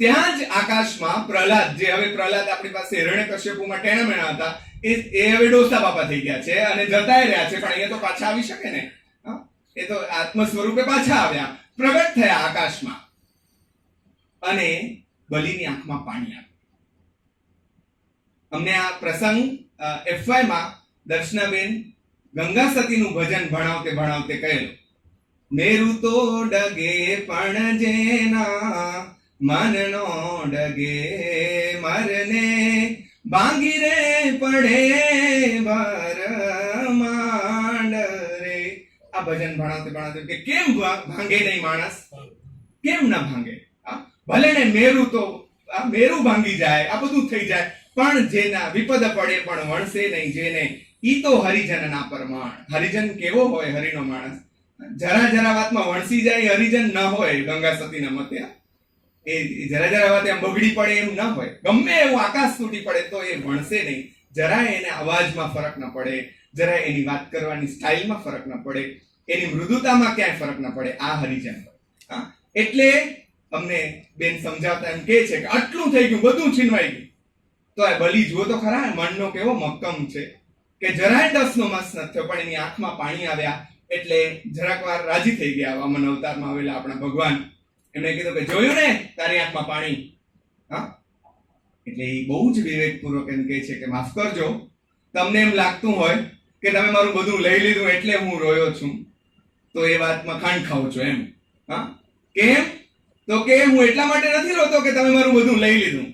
ત્યાં જ આકાશમાં પ્રહલાદ, જે હવે પ્રહલાદ આપણી પાસે હિરણ્યકશ્યપુમાં ટેણા મેણા હતા, એ હવે ડોસા બાપા થઈ ગયા છે અને જતાય રહ્યા છે, પણ અહીંયા તો પાછા આવી શકે ને. એ તો આત્મ સ્વરૂપે પાછા આવ્યા, પ્રગટ થયા આકાશમાં, અને બલિની આંખમાં પાણી આવ્યું. અમને આ પ્રસંગ FY માં દર્શનાબેન ગંગા સતીનું ભજન ભણાવતે કહેલું, મેરુ તો ડગે પણ જેના મનનો ડગે મરને, ભાંગી રે પડે ભરમાંડ રે. આ ભજન ભણાવતે કે કેમ ભાંગે નહીં માણસ? કેમ ના ભાંગે? ભલે ને મેરુ તો મેરુ ભાંગી જાય, આ બધું થઈ જાય, પણ જેના વિપદ પડે પણ વણસે નહીં જેને, ઈ તો હરિજનના પરમાણ. હરિજન કેવો હોય? હરિનો માણસ જરા વાતમાં વણસી જાય, હરિજન ન હોય. ગંગા સતીના મતે એ જરા વાતે આમ બગડી પડે એમ ન હોય. ગમે એવું આકાશ તૂટી પડે તો એ વણસે નહીં. જરાય એને અવાજમાં ફરક ન પડે, જરાય એની વાત કરવાની સ્ટાઇલમાં ફરક ન પડે, એની મૃદુતામાં ક્યાંય ફરક ન પડે. આ હરિજન હોય. એટલે અમને બેન સમજાવતા એમ કહે છે કે આટલું થઈ ગયું, બધું છીનવાઈ ગયું, તો આ બલિ જુઓ તો ખરા, મનનો કેવો મક્કમ છે કે જરાય દસનો મસ ન થયો, પણ એની આંખમાં પાણી આવ્યા એટલે જરાક વાર રાજી થઈ ગયા. વામન અવતારમાં આવેલા આપણા ભગવાન એમને કીધું કે જોયું ને તારી આંખમાં પાણી. એટલે એ બહુ જ વિવેકપૂર્વક એમ કહે છે કે માફ કરજો, તમને એમ લાગતું હોય કે તમે મારું બધું લઈ લીધું એટલે હું રોયો છું, તો એ વાતમાં ખાંડ ખાવ છો એમ. કેમ? તો કે હું એટલા માટે નથી રોતો કે તમે મારું બધું લઈ લીધું,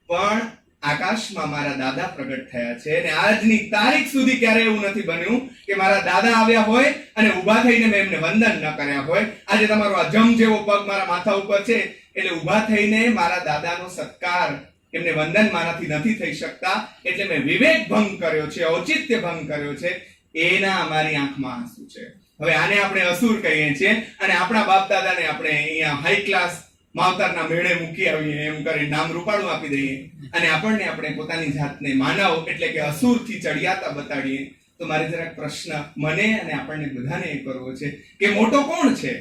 પણ આકાશમાં મારા દાદા પ્રગટ થયા છે, અને આજની તારીખ સુધી ક્યારે એવું નથી બન્યું કે મારા દાદા આવ્યા હોય અને ઊભા થઈને મેં એમને વંદન ન કર્યા હોય. આજે તમારો આ જમ જેવો પગ મારા માથા ઉપર છે, એટલે ઊભા થઈને મારા દાદાનો સત્કાર, એમને વંદન મારાથી નથી થઈ શકતા, એટલે મેં વિવેક ભંગ કર્યો છે, ઔચિત્ય ભંગ કર્યો છે. એના અમારી આંખમાં આંસુ છે. હવે આને આપણે અસુર કહીએ છીએ, અને આપણા બાપ દાદાને આપણે અહીંયા હાઈ ક્લાસ માવતરના મેળે મૂકી આવીએ એમ કરી નામ રૂપાળું આપી દઈએ, અને આપણે પોતાની જાતને માનવ એટલે કે અસુરથી ચડિયાતા બતાડીએ. તો મારે જરાક પ્રશ્ન મને અને આપણને બધાને એ કરવો છે કે મોટો કોણ છે?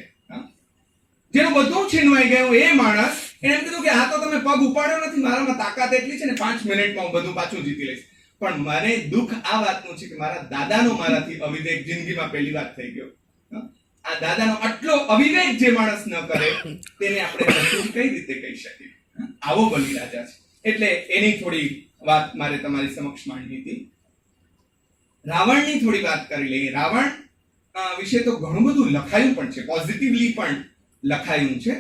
જેનું બધું છીનવાઈ ગયું એ માણસ એને એમ કીધું કે આ તો તમે પગ ઉપાડ્યો નથી, મારામાં તાકાત એટલી છે ને 5 મિનિટમાં હું બધું પાછું જીતી લઈશ. પણ મને દુઃખ આ વાતનું છે કે મારા દાદાનો મારાથી અવિવેક જિંદગીમાં પહેલી વાત થઈ ગયો. આ દાદાનો આટલો અવિવેક જે માણસ ન કરે તેને આપણે કઈ રીતે કહી શકીએ? આવો બલિરાજા છે. એટલે એની થોડી વાત મારે તમારી સમક્ષ માંડવી હતી. રાવણની થોડી વાત કરી લઈએ. રાવણ વિશે તો ઘણું બધું લખાયું પણ છે, પોઝિટિવલી પણ લખાયું છે,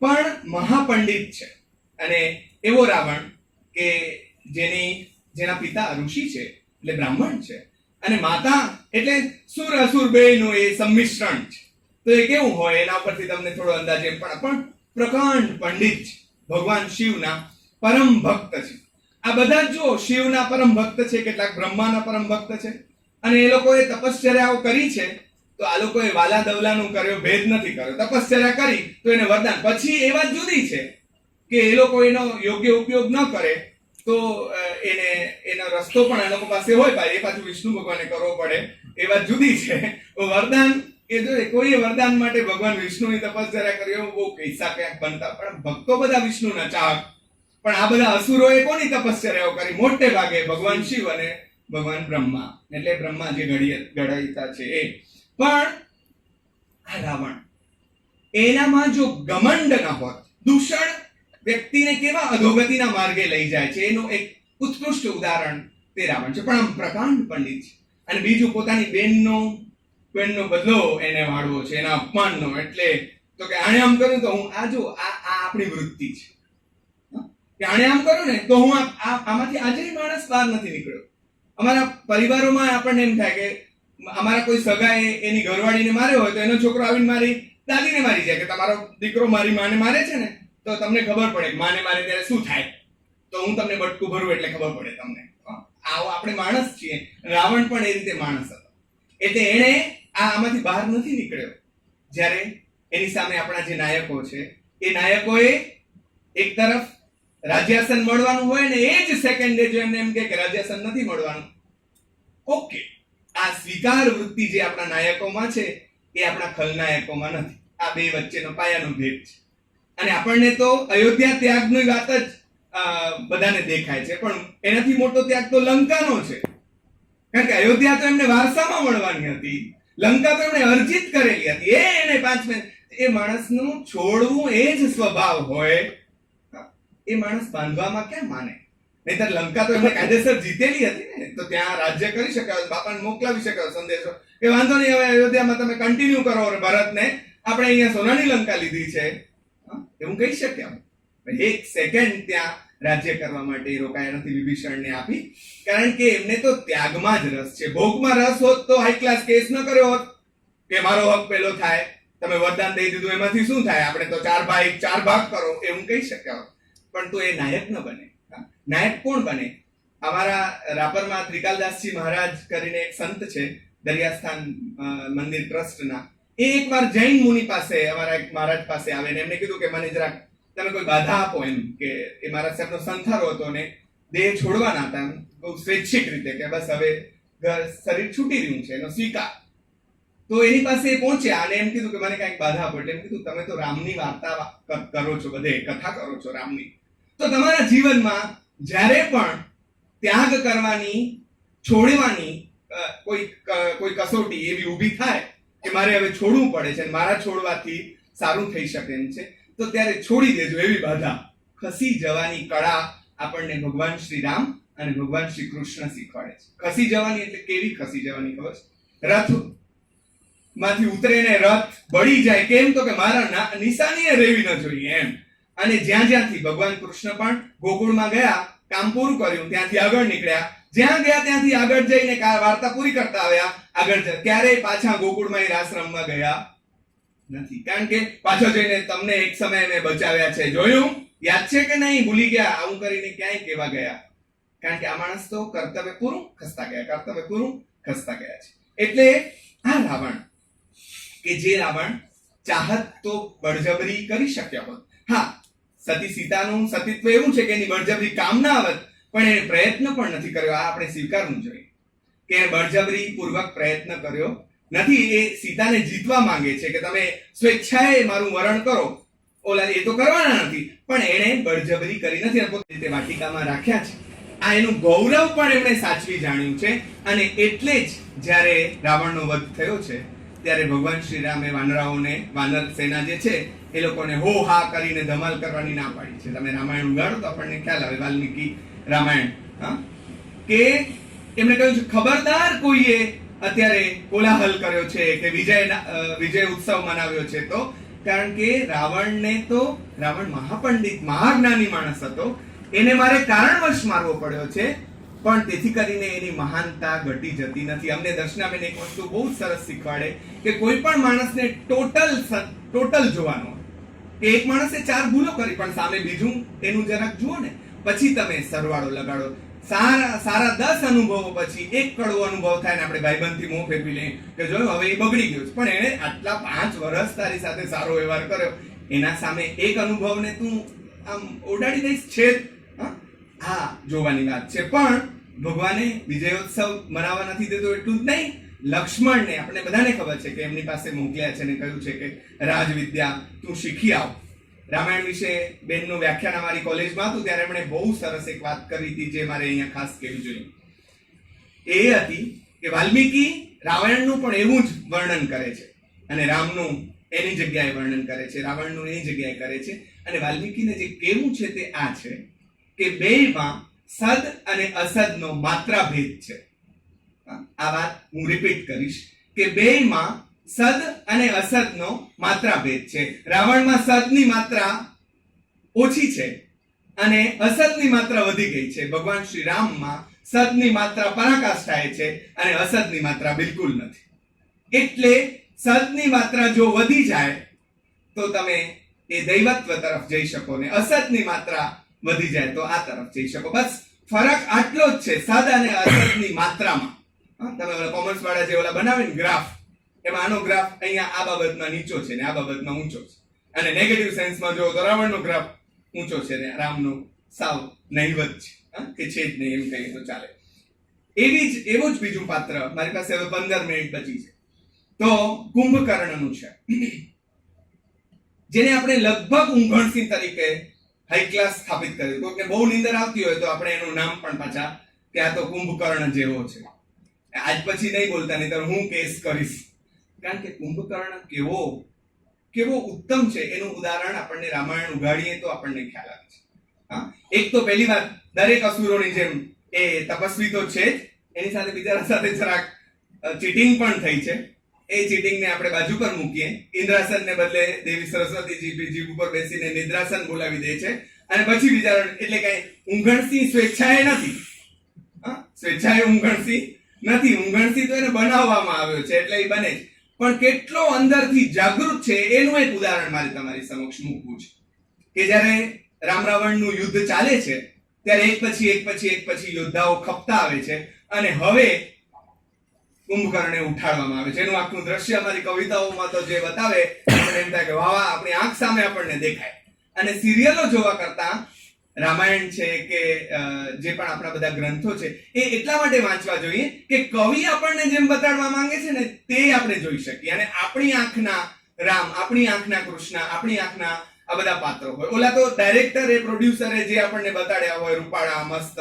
પણ મહાપંડિત છે. અને એવો રાવણ કે જેના પિતા ઋષિ છે એટલે બ્રાહ્મણ છે, અને માતા એટલે સુર અસુર બેયનું એ સંમિશ્રણ છે. તો એ કેવું હોય એના પરથી તમને થોડો અંદાજ એમ પણ પ્રકાંડ પંડિત છે. ભગવાન શિવના પરમ ભક્ત છે. આ બધા જો શિવના પરમ ભક્ત છે, કેટલાક બ્રહ્માના પરમ ભક્ત છે, અને એ લોકોએ તપશ્ચર્યાઓ કરી છે, તો આ લોકોએ વાલા દવલાનું કર્યો, ભેદ નથી કર્યો, તપશ્ચર્યા કરી તો એને વરદાન. પછી એ વાત જુદી છે કે એ લોકો એનો યોગ્ય ઉપયોગ ન કરે તો એનો રસ્તો પણ એ લોકો પાસે હોય, ભાઈ એ પાછું વિષ્ણુ ભગવાને કરવો પડે, એ વાત જુદી છે. વરદાન એ જો કોઈએ વરદાન માટે ભગવાન વિષ્ણુની તપશ્ચર્યા કરી એવું બહુ કિસ્સા ક્યાંક બનતા, પણ ભક્તો બધા વિષ્ણુના ચાહક. પણ આ બધા અસુરોએ કોની તપશ્ચર્યાઓ કરી? મોટે ભાગે ભગવાન શિવ અને ભગવાન બ્રહ્મા, એટલે બ્રહ્મા જે ઘડાઈતા છે એ. પણ આ રાવણ, એનામાં જો ઘમંડ ન હોત, દૂષણ વ્યક્તિને કેવા અધોગતિના માર્ગે લઈ જાય છે, એનું એક ઉત્કૃષ્ટ ઉદાહરણ તે રાવણ છે. પણ આમ પ્રકાંડ પંડિત છે, અને બીજું પોતાની બેનનો બદલો એને વાળવો છે, એના અપમાનનો. એટલે તો કે આણે આમ કર્યું તો હું આ આપણી વૃત્તિ છે કે આણે આમ કર્યું ને તો હું આમાંથી આજે માણસ બહાર નથી નીકળ્યો. અમારા પરિવારોમાં આપણને એમ થાય કે અમારા કોઈ સગાએ એની ઘરવાળીને માર્યો હોય તો એનો છોકરો આવીને મારી દાદીને મારી જાય, કે તમારો દીકરો મારી માને મારે છે ને તો તમને ખબર પડે કે માને મારે ત્યારે શું થાય, તો હું તમને બટકું ભરું એટલે ખબર પડે તમને. આવો આપણે માણસ છીએ. રાવણ પણ એ રીતે માણસ હતો. એટલે એણે આમાંથી બહાર નથી નીકળ્યો. જ્યારે એની સામે આપણા જે નાયકો છે એ નાયકોએ એક તરફ રાજ્યાસન મળવાનું હોય ને એ જ સેકન્ડે જો એમને એમ કે રાજ્યાસન નથી મળવાનું, ઓકે, આ સ્વીકાર વૃત્તિ જે આપણા નાયકોમાં છે એ આપણા ખલનાયકોમાં નથી. આ બે વચ્ચેનો પાયાનો ભેદ છે. અને આપણને તો અયોધ્યા ત્યાગની વાત જ બધાને દેખાય છે, પણ એનાથી મોટો ત્યાગ તો લંકાનો છે. કારણ કે અયોધ્યા તો એમને વારસામાં મળવાની હતી, લંકા તો એમણે અર્જિત કરેલી હતી. એને 5 મિનિટ એ માણસનું છોડવું એ જ સ્વભાવ હોય, એ માણસ બાંધવામાં ક્યાં માને? નહીતર લંકા તો એમને કાયદેસર જીતેલી હતી ને, તો ત્યાં રાજ્ય કરી શકાય, બાપાને મોકલાવી શકાય સંદેશો કે વાંધો નહીં, હવે અયોધ્યામાં તમે કન્ટિન્યુ કરો, ભરતને આપણે અહીંયા સોનાની લંકા લીધી છે, એવું કહી શક્યા. એક સેકન્ડ ત્યાં રાજ્ય કરવા માટે રોકાયા નથી વિભીષણને આપી, કારણ કે એમને તો ત્યાગમાં જ રસ છે. ભોગમાં રસ હોત તો હાઈ ક્લાસ કેસ ન કર્યો હોત કે મારો હક પેલો થાય, તમે વરદાન દઈ દીધું એમાંથી શું થાય, આપણે તો 4 ભાઈ 4 ભાગ કરો, એવું કહી શક્યા હોત. પણ તો એ નાયક ન બને. નાયક કોણ બને? અમારા રાપરમાં ત્રિકાલદાસજી મહારાજ કરીને એક સંત છે, દરિયાસ્થાન મંદિર ટ્રસ્ટના. એ એકવાર જૈન મુનિ પાસે, અમારા એક મહારાજ પાસે આવે ને એમને કીધું કે મને જરાક તમે કોઈ બાધા આપો, એમ કે એ મહારાજ સાહેબનો સંથારો હતો ને દેહ છોડવાના હતા, બહુ સ્વૈચ્છિક રીતે કે બસ હવે શરીર છૂટી રહ્યું છે, એનો સ્વીકાર. તો એની પાસે પહોંચ્યા અને એમ કીધું કે મને કઈક બાધા આપો. એટલે એમ કીધું તમે તો રામની વાર્તા કરો છો, બધે કથા કરો છો રામની, તો તમારા જીવનમાં જ્યારે પણ ત્યાગ કરવાની, છોડવાની કોઈ કસોટી એવી ઊભી થાય કે મારે હવે છોડવું પડે છે, મારા છોડવાથી સારું થઈ શકે એમ છે, તો ત્યારે છોડી દેજો, એવી બાધા. ખસી જવાની કળા આપણને ભગવાન શ્રી રામ અને ભગવાન શ્રી કૃષ્ણ શીખવાડે છે. ખસી જવાની એટલે કેવી ખસી જવાની ખબર છે? રથ માંથી ઉતરે ને રથ બળી જાય, કેમ? તો કે મારા નિશાનીએ રહેવી ન જોઈએ એમ. અને જ્યાંથી ભગવાન કૃષ્ણ પણ ગોકુળમાં ગયા, કામ પૂરું કર્યું, ત્યાંથી આગળ નીકળ્યા, જ્યાં ગયા ત્યાંથી આગળ જઈને વાર્તા પૂરી કરતા આવ્યા. આગળ ક્યારેય પાછા ગોકુળમાં એ રાસ રમવા ગયા નથી, કારણ કે પાછો જઈને તમને એક સમય મેં બચાવ્યા છે, જોયું? યાદ છે કે નહીં? ભૂલી ગયા? આવું કરીને ક્યાંય કેવા ગયા? કારણ કે આ માણસ તો કર્તવ્ય પૂરું ખસતા ગયા, કર્તવ્ય પૂરું ખસતા ગયા છે. એટલે આ રાવણ, કે જે રાવણ ચાહત તો બળજબરી કરી શક્યા હોત. હા, સતી સીતાનું સતીત્વ એવું છે કે એની બળજબરી કામ ના આવત, પણ એને પ્રયત્ન પણ નથી કર્યો. આ આપણે સ્વીકારવું જોઈએ કે બળજબરી પૂર્વક પ્રયત્ન કર્યો નથી. એ સીતાને જીતવા માંગે છે કે તમે સ્વેચ્છાએ મારું વરણ કરો, ઓલા એ તો કરવાના નથી, પણ એણે બળજબરી કરી નથી, પોતે રીતે વાટિકામાં રાખ્યા છે. આ એનું ગૌરવ પણ એમણે સાચવી જાણ્યું છે. અને એટલે જ જ્યારે રાવણનો વધ થયો છે ત્યારે ભગવાન શ્રી રામે વાનરાઓને, વાનર સેના જે છે એ લોકોને હો હા કરીને ધમાલ કરવાની ના પાડી છે. તમે રામાયણ ઉગાડો તો આપણને ખ્યાલ આવે, વાલ્મીકી રામાયણ, કે એમણે કહ્યું છે ખબરદાર કોઈએ અત્યારે કોલાહલ કર્યો છે કે વિજય ઉત્સવ મનાવ્યો છે, તો કારણ કે રાવણ મહાપંડિત, મહાજ્ઞાની માણસ હતો, એને મારે કારણવશ મારવો પડ્યો છે, પણ તેથી કરીને એની મહાનતા ઘટી જતી નથી. અમને દર્શનાબેન એક વસ્તુ બહુ સરસ શીખવાડે કે કોઈ પણ માણસને ટોટલ જોવાનો, કે એક માણસે 4 ભૂલો કરી પણ સામે બીજું એનું જરાક જુઓ ને, પછી તમે સરવાળો લગાડો. સારા સારા 10 અનુભવો પછી એક કડવો અનુભવ થાય ને આપણે ભાઈબંધથી મોં ફેરવી લઈએ કે જોયું હવે એ બગડી ગયું છે. પણ એણે આટલા 5 વર્ષ તારી સાથે સારો વ્યવહાર કર્યો, એના સામે એક અનુભવને તું આમ ઉડાડી દઈશ છે. હા, જોવાની વાત છે. પણ ભગવાને વિજયોત્સવ મનાવવા નથી દેતો એટલું જ નહીં, લક્ષ્મણને આપણે બધાને ખબર છે કે એમની પાસે મોકલ્યા છે અને કહ્યું છે કે રાજવિદ્યા તું શીખી આવ. રામાયણ વિશે બેનનું વ્યાખ્યાન અમારી કોલેજમાં હતું ત્યારે એમણે બહુ સરસ એક વાત કરી હતી જે મારે અહીંયા ખાસ કહેવી જોઈએ. એ હતી કે વાલ્મીકી રાવણનું પણ એવું જ વર્ણન કરે છે અને રામનું એની જગ્યાએ વર્ણન કરે છે, રાવણનું એની જગ્યાએ કરે છે. અને વાલ્મીકીને જે કહેવું છે તે આ છે કે બેયમાં સદ અને અસદનો માત્રા ભેદ છે. આ વાત હું રિપીટ કરીશ કે બેયમાં સદ અને અસદનો માત્રા ભેદ છે. રાવણમાં સદની માત્રા ઓછી છે અને અસદની માત્રા વધી ગઈ છે. ભગવાન શ્રી રામમાં સદની માત્રા પરાકાષ્ઠાએ છે અને અસદની માત્રા બિલકુલ નથી. એટલે સદની માત્રા જો વધી જાય તો તમે એ દૈવત્વ તરફ જઈ શકો ને અસદની માત્રા વધી જાય તો આ તરફ જઈ શકો. બસ ફરક આટલો જ છે સદ અને અસદની માત્રામાં. તમે કોમર્સ વાળા જે ઓલા બનાવે ને ગ્રાફ, એમાં આનો ગ્રાફ અહીંયા આ બાબતમાં નીચો છે ને આ બાબતમાં ઊંચો છે. અને નેગેટિવ સેન્સમાં જો તો રાવણનો ગ્રાફ ઊંચો છે ને રામનો સાવ નહીવત છે કે છે જ નહીં એમ કહીએ તો ચાલે. એવું જ બીજું પાત્ર મારી પાસે હવે 15 મિનિટ બચી છે. તો કુંભકર્ણનું છે, જેને આપણે લગભગ ઊંઘણસિંહ તરીકે હાઈ ક્લાસ સ્થાપિત કર્યું. કોઈને બહુ નીંદર આવતી હોય તો આપણે એનું નામ પણ પાછા કે આ તો કુંભકર્ણ જેવો છે. આજ પછી નહીં બોલતા, નહીં તો હું કેસ કરીશ. કારણ કે કુંભકર્ણ કેવો ઉત્તમ છે એનું ઉદાહરણ આપણને રામાયણ ઉગાડીએ તો આપણને ખ્યાલ આવે છે. એક તો પહેલી વાત, દરેક અસુરોની જેમ એ તપસ્વી તો છે જ, એની સાથે બીજા સાથે જરાક ચીટિંગ પણ થઈ છે. એ ચીટિંગને આપણે બાજુ પર મૂકીએ. ઇન્દ્રાસનને બદલે દેવી સરસ્વતીજી જીભ ઉપર બેસીને નિદ્રાસન બોલાવી દે છે અને પછી બિચારો એટલે કઈ ઊંઘણસિંહ સ્વેચ્છાએ નથી. સ્વેચ્છાએ ઊંઘણસિંહ નથી, ઊંઘણસિંહ તો એને બનાવવામાં આવ્યો છે એટલે એ બને જ. પણ કેટલો અંદરથી જાગૃત છે એનું એક ઉદાહરણ મારે તમારી સમક્ષ મૂકવું છે કે જ્યારે રામ રાવણનું યુદ્ધ ચાલે છે ત્યારે એક પછી યોદ્ધાઓ ખપતા આવે છે અને હવે કુંભકર્ણને ઉઠાડવામાં આવે છે. એનું આખું દ્રશ્ય અમારી કવિતાઓમાં તો જે બતાવે આપણે એમ થાય કે વાહ વાહ, આપણી આંખ સામે આપણને દેખાય. અને સિરિયલો જોવા કરતા રામાયણ છે કે જે પણ આપણા બધા ગ્રંથો છે એ એટલા માટે વાંચવા જોઈએ કે કવિ આપણને જેમ બતાડવા માંગે છે ને તે આપણે જોઈ શકીએ અને આપણી આંખના રામ, આપણી આંખના કૃષ્ણ, આપણી આંખના આ બધા પાત્રો હોય. ઓલા તો ડાયરેક્ટરે, પ્રોડ્યુસરે જે આપણને બતાડ્યા હોય રૂપાળા મસ્ત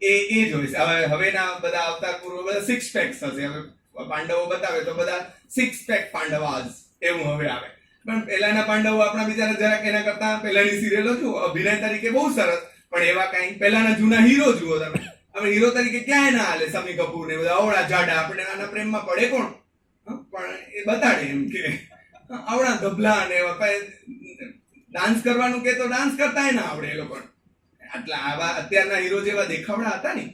એ જોઈશે. હવેના બધા અવતાર પૂર્વ બધા 6 પેક્સ હશે. હવે પાંડવો બતાવે તો બધા 6 પેક પાંડવાસ એવું હવે આવે. પણ પહેલાના પાંડવો આપણા બિચારા જરાક એના કરતા પહેલાની સિરિયલો જુઓ, અભિનય તરીકે બહુ સરસ, પણ એવા કઈ પહેલાના જૂના હીરો જુઓ તમે, હવે હીરો તરીકે ક્યાંય ના હાલે. સમી કપૂર ને બધા અવળા જાડા, આપણે આના પ્રેમમાં પડે કોણ? પણ એ બતાડે એમ કે આવડા ધબલા ને ડાન્સ કરવાનું કે તો ડાન્સ કરતા ના આવડે એ લોકો. આટલા આવા અત્યારના હીરો જેવા દેખાવડા હતા ને.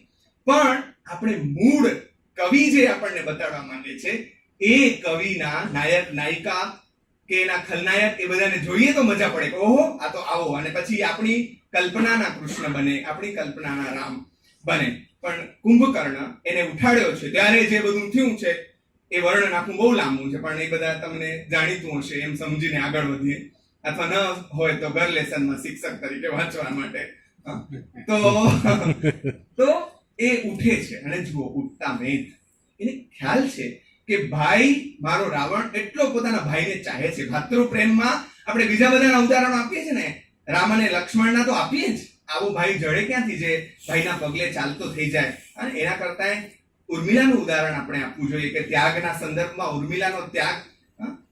પણ આપણે મૂળ કવિ જે આપણને બતાડવા માંગે છે એ કવિના નાયક નાયિકા કે એના ખલનાયક એ બધાને જોઈએ તો મજા પડે કે ઓહો આ તો આવો, અને પછી આપણી કલ્પનાના કૃષ્ણ બને, આપણી કલ્પનાના રામ બને. પણ કુંભકર્ણ એને ઉઠાડ્યો છે ત્યારે જે બધું થયું છે એ વર્ણન આખું બહુ લાંબુ છે, પણ એ બધા તમને જાણીતું હશે એમ સમજીને આગળ વધીએ, અથવા ન હોય તો ઘર લેસનમાં શિક્ષક તરીકે વાંચવા માટે. તો એ ઉઠે છે અને જુઓ ઉઠતા મેઘ, એને ખ્યાલ છે કે ભાઈ મારો રાવણ એટલો પોતાના ભાઈને ચાહે છે. ભાતૃ પ્રેમમાં આપણે બીજા બધાના ઉદાહરણો આપીએ છીએ ને, રામ અને લક્ષ્મણના તો આપીએ જ. આવો ભાઈ જડે ક્યાંથી જે ભાઈના પગલે ચાલતો થઈ જાય. અને એના કરતા ઉર્મિલાનું ઉદાહરણ આપણે આપવું જોઈએ કે ત્યાગના સંદર્ભમાં ઉર્મિલાનો ત્યાગ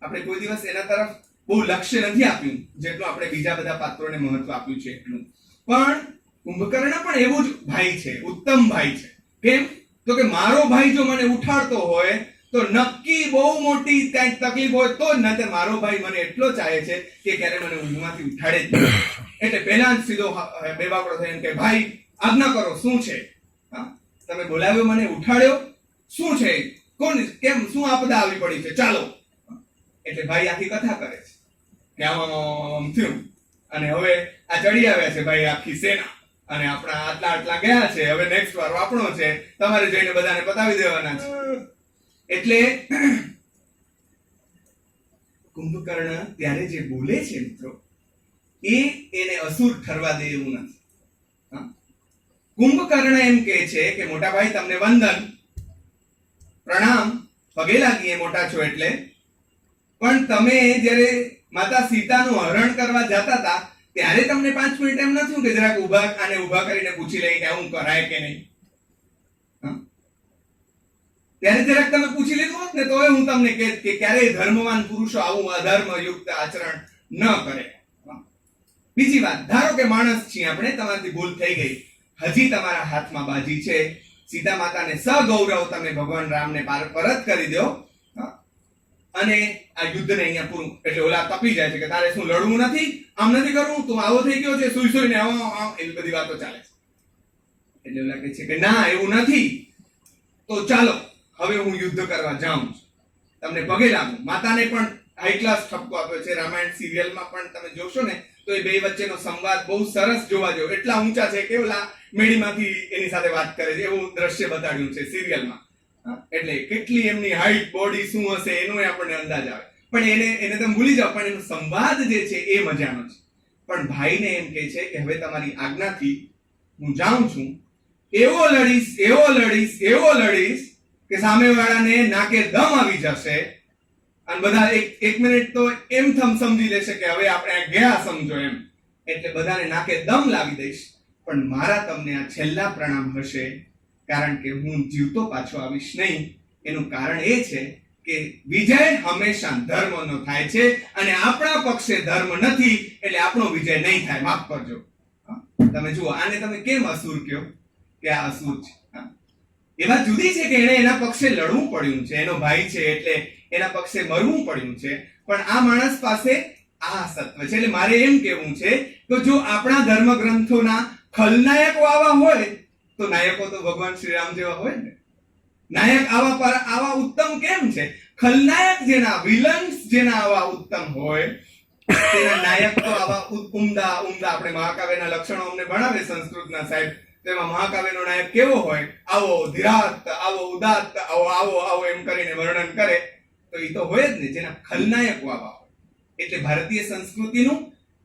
આપણે કોઈ દિવસ એના તરફ બહુ લક્ષ્ય નથી આપ્યું જેટલું આપણે બીજા બધા પાત્રોને મહત્વ આપ્યું છે એટલું. પણ કુંભકર્ણ પણ એવું જ ભાઈ છે, ઉત્તમ ભાઈ છે. કેમ? તો કે મારો ભાઈ જો મને ઉઠાડતો હોય તો નક્કી બહુ મોટી કંઈક તકલીફ હોય તો જ, નહીતર મારો ભાઈ મને એટલો ચાહે છે કે ક્યારે મને ઊંઘમાંથી ઉઠાડે જ નહીં. એટલે પહેલા જ સીધો બેવાકડો થઈને કે ભાઈ આજ્ઞા કરો, શું છે? તમે બોલાવ્યો, મને ઉઠાડ્યો, શું છે? કોણ, કેમ, શું આપદા આવી પડી છે? ચાલો. એટલે ભાઈ આખી કથા કરે છે કે આમ થયું અને હવે આ ચડી આવ્યા છે ભાઈ આખી સેના અને આપણા આટલા આટલા ગયા છે, હવે નેક્સ્ટ વારો આપણો છે, તમારે જઈને બધાને પતાવી દેવાના છે. એટલે કુંભકર્ણ ત્યારે જે બોલે છે મિત્રો, એને અસુર ઠરવા દે એવું નથી. હા? કુંભકર્ણ એમ કહે છે કે મોટા ભાઈ તમને વંદન, પ્રણામ, પગે લાગીએ મોટા છો એટલે, પણ તમે જ્યારે માતા સીતાનું હરણ કરવા જતા હતા ત્યારે તમને 5 મિનિટ એમ નથી કે જરાક ઊભા કરીને પૂછી લઈએ કે આવું કરાય કે નહીં? હા? ત્યારે જરાક તમે પૂછી લીધું હોત ને તો હું તમને કહેત કે ક્યારેય ધર્મવાન પુરુષો આવું અધર્મયુક્ત આચરણ ન કરે. બીજી વાત, ધારો કે માણસ છીએ આપણે, તમારાથી ભૂલ થઈ ગઈ, હજી તમારા હાથમાં બાજી છે, સીતા માતાને સગૌરવ તમે ભગવાન રામને પરત કરી દો અને આ યુદ્ધને અહીંયા પૂરું. એટલે ઓલા તપી જાય છે કે તારે શું લડવું નથી, આમ નથી કરવું, તું આવો થઈ ગયો છે, સુઈ સુઈને એવી બધી વાતો ચાલે છે. એટલે ઓલા કહે છે કે ના એવું નથી, તો ચાલો હવે હું યુદ્ધ કરવા જાઉં છું, તમને પગે લાગુ. માતાને પણ હાઈ ક્લાસ ઠપકો આપ્યો છે. રામાયણ સિરિયલમાં પણ તમે જોશો ને તો એ બે વચ્ચેનો સંવાદ બહુ સરસ જોવા જેવો. એટલા ઊંચા છે કે ઓલા મેડીમાંથી એની સાથે વાત કરે છે, એવું દ્રશ્ય બતાડ્યું છે સિરિયલમાં. એટલે કેટલી એમની હાઈટ, બોડી શું હશે એનો આપણને અંદાજ આવે. પણ એને તમે ભૂલી જાઓ, પણ એનો સંવાદ જે છે એ મજાનો છે. પણ ભાઈને એમ કહે છે કે હવે તમારી આજ્ઞાથી હું જાઉં છું, એવો લડીશ કે સામેવાળાને નાકે દમ આવી જશે અને બધા એક મિનિટ તો એમ સમજી લેશે કે હવે આપણે ગયા સમજો એમ. એટલે બધાને નાકે દમ લાવી દઈશ, પણ મારા તમને આ છેલ્લા પ્રણામ હશે, કારણ કે હું જીવતો પાછો આવીશ નહીં. એનું કારણ એ છે કે વિજય હંમેશા ધર્મનો થાય છે અને આપણા પક્ષે ધર્મ નથી, એટલે આપણો વિજય નહીં થાય. માફ કરજો. તમે જુઓ, આને તમે કેમ અસુર કહો કે આ અસુર છે? એ વાત જુદી છે કે એને એના પક્ષે લડવું પડ્યું છે, એનો ભાઈ છે એટલે એના પક્ષે મરવું પડ્યું છે, પણ આ માણસ પાસે આ સત્વ છે. એટલે મારે એમ કહેવું છે કે જો આપણા ધર્મ ગ્રંથોના ખલનાયકો આવા હોય તો નાયકો તો ભગવાન શ્રી રામ જેવા હોય ને. નાયક આવા ઉત્તમ કેમ છે? ખલનાયક જેના, વિલન્સ જેના આવા ઉત્તમ હોય, તેના નાયક તો આવા ઉમદા. આપણે મહાકાવ્યના લક્ષણો અમને ભણાવે સંસ્કૃતના સાહેબ, તેમાં મહાકાવ્યનો નાયક કેવો હોય? આવો ધીરાત, આવો ઉદાત્ત, આવો એમ કરીને વર્ણન કરે, તો એ તો હોય જ ને જેના ખલનાયકો આવા હોય. એટલે ભારતીય સંસ્કૃતિનું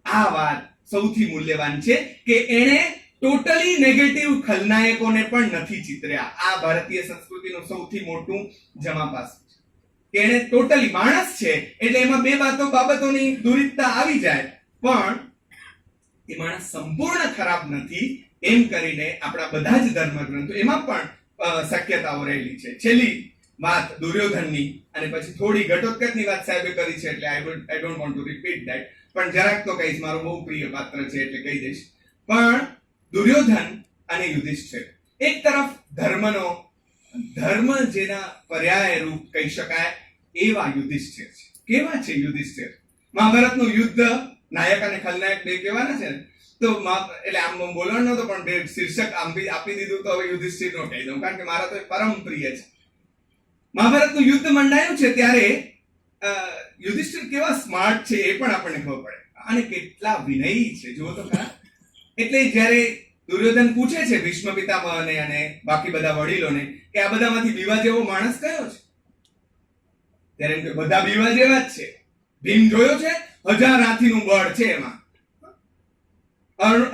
આ વાત સૌથી મૂલ્યવાન છે કે એને ટોટલી નેગેટિવ ખલનાયકોને પણ નથી ચિતર્યા. આ ભારતીય સંસ્કૃતિનું સૌથી મોટું જમાપાસું છે કે એને ટોટલી માણસ છે એટલે એમાં બે બાબતોની દુરિતતા આવી જાય, પણ એ માણસ સંપૂર્ણ ખરાબ નથી એમ કરીને આપણા બધા જ ધર્મગ્રંથો એમાં પણ શક્યતાઓ રહેલી છે. છેલ્લી વાત દુર્યોધનની, અને પછી થોડી ઘટોત્કચની વાત સાહેબે કરી છે, એટલે I don't want to repeat that, પણ જરાક તો કહીશ, મારું બહુ પ્રિય પાત્ર છે એટલે કહી દઈશ. પણ દુર્યોધન અને યુધિષ્ઠિર એક તરફ ધર્મ જેના પર્યાય રૂપ કહી શકાય એવા યુધિષ્ઠિર છે. કેવા છે યુધિષ્ઠિર? મહાભારતનું યુદ્ધ નાયક અને ખલનાયક બે કહેવાના છે ને, તો એટલે આમ બોલવાનો તો પણ બે શીર્ષક આપી દીધું તો હવે યુધિષ્ઠિરનો કહી દઉં, કારણ કે મારા તો પરમ પ્રિય છે. મહાભારતનું યુદ્ધ મંડાયું છે ત્યારે યુધિષ્ઠિર કેવા સ્માર્ટ છે એ પણ આપણને ખબર પડે, અને કેટલા વિનયી છે જુઓ તો ખરા. એટલે જ્યારે દુર્યોધન પૂછે છે ભીષ્મ પિતામહને અને બાકી બધા વડીલોને કે આ બધામાંથી બીવા જેવો માણસ કયો છે, ત્યારે એમ કે બધા બીવા જેવા જ છે. ભીમ જોયો છે, 1000 હાથીનું બળ છે એમાં.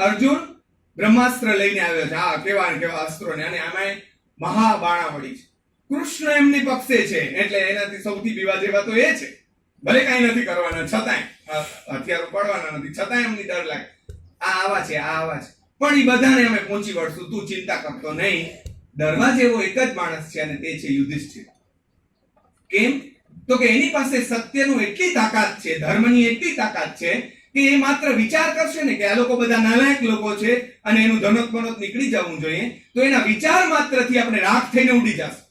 અર્જુન બ્રહ્માસ્ત્ર લઈને આવ્યો છે, હા કેવા અસ્ત્રોને, અને આમાં મહાબાણાવળી છે. કૃષ્ણ એમની પક્ષે છે એટલે એનાથી સૌથી બીવા જેવા તો એ છે. ભલે કઈ નથી કરવાના છતાંય, હથિયાર ઉપાડવાના નથી છતાંય એમની ડર લાગે. આ આવા છે. પણ એ બધાને અમે પહોંચી વળશું, તું ચિંતા કરતો નહીં. ડરવા જેવો એક જ માણસ છે અને તે છે યુધિષ્ઠિર. કેમ? તો કે એની પાસે સત્યનું એટલી તાકાત છે, ધર્મની એટલી તાકાત છે કે એ માત્ર વિચાર કરશે ને કે આ લોકો બધા નાલાયક લોકો છે અને એનું ધનોત નીકળી જવું જોઈએ, તો એના વિચાર માત્રથી આપણે રાખ થઈને ઉડી જશે.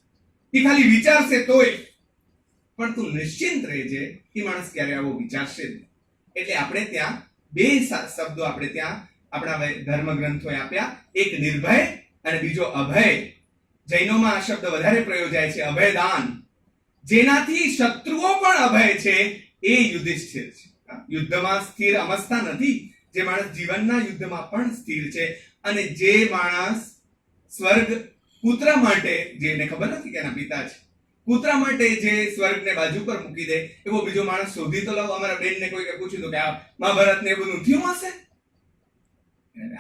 એ ખાલી વિચારશે તોય. પણ તું નિશ્ચિંત રહેજે, એ માણસ ક્યારે આવો વિચારશે જ નહીં. એટલે આપણે ત્યાં બે શબ્દો આપણે ત્યાં આપણા ધર્મગ્રંથોએ આપ્યા, એક નિર્ભય અને બીજો અભય. જૈનોમાં આ શબ્દ વધારે પ્રયોજાય છે, અભયદાન. જેનાથી શત્રુઓ પણ અભય છે એ યુધિષ્ઠિર છે. યુદ્ધમાં સ્થિર અમસ્તા નથી, જે માણસ જીવનના યુદ્ધમાં પણ સ્થિર છે. અને જે માણસ સ્વર્ગ પુત્ર માટે, જેને ખબર નથી કે એના પિતા છે, પુત્ર માટે જે સ્વર્ગને બાજુ પર મૂકી દે એવો બીજો માણસ શોધી તો લાવો. અમારા બેનને કોઈકે પૂછ્યું હતું કે આ મહાભારત ને એ બધું થયું હશે?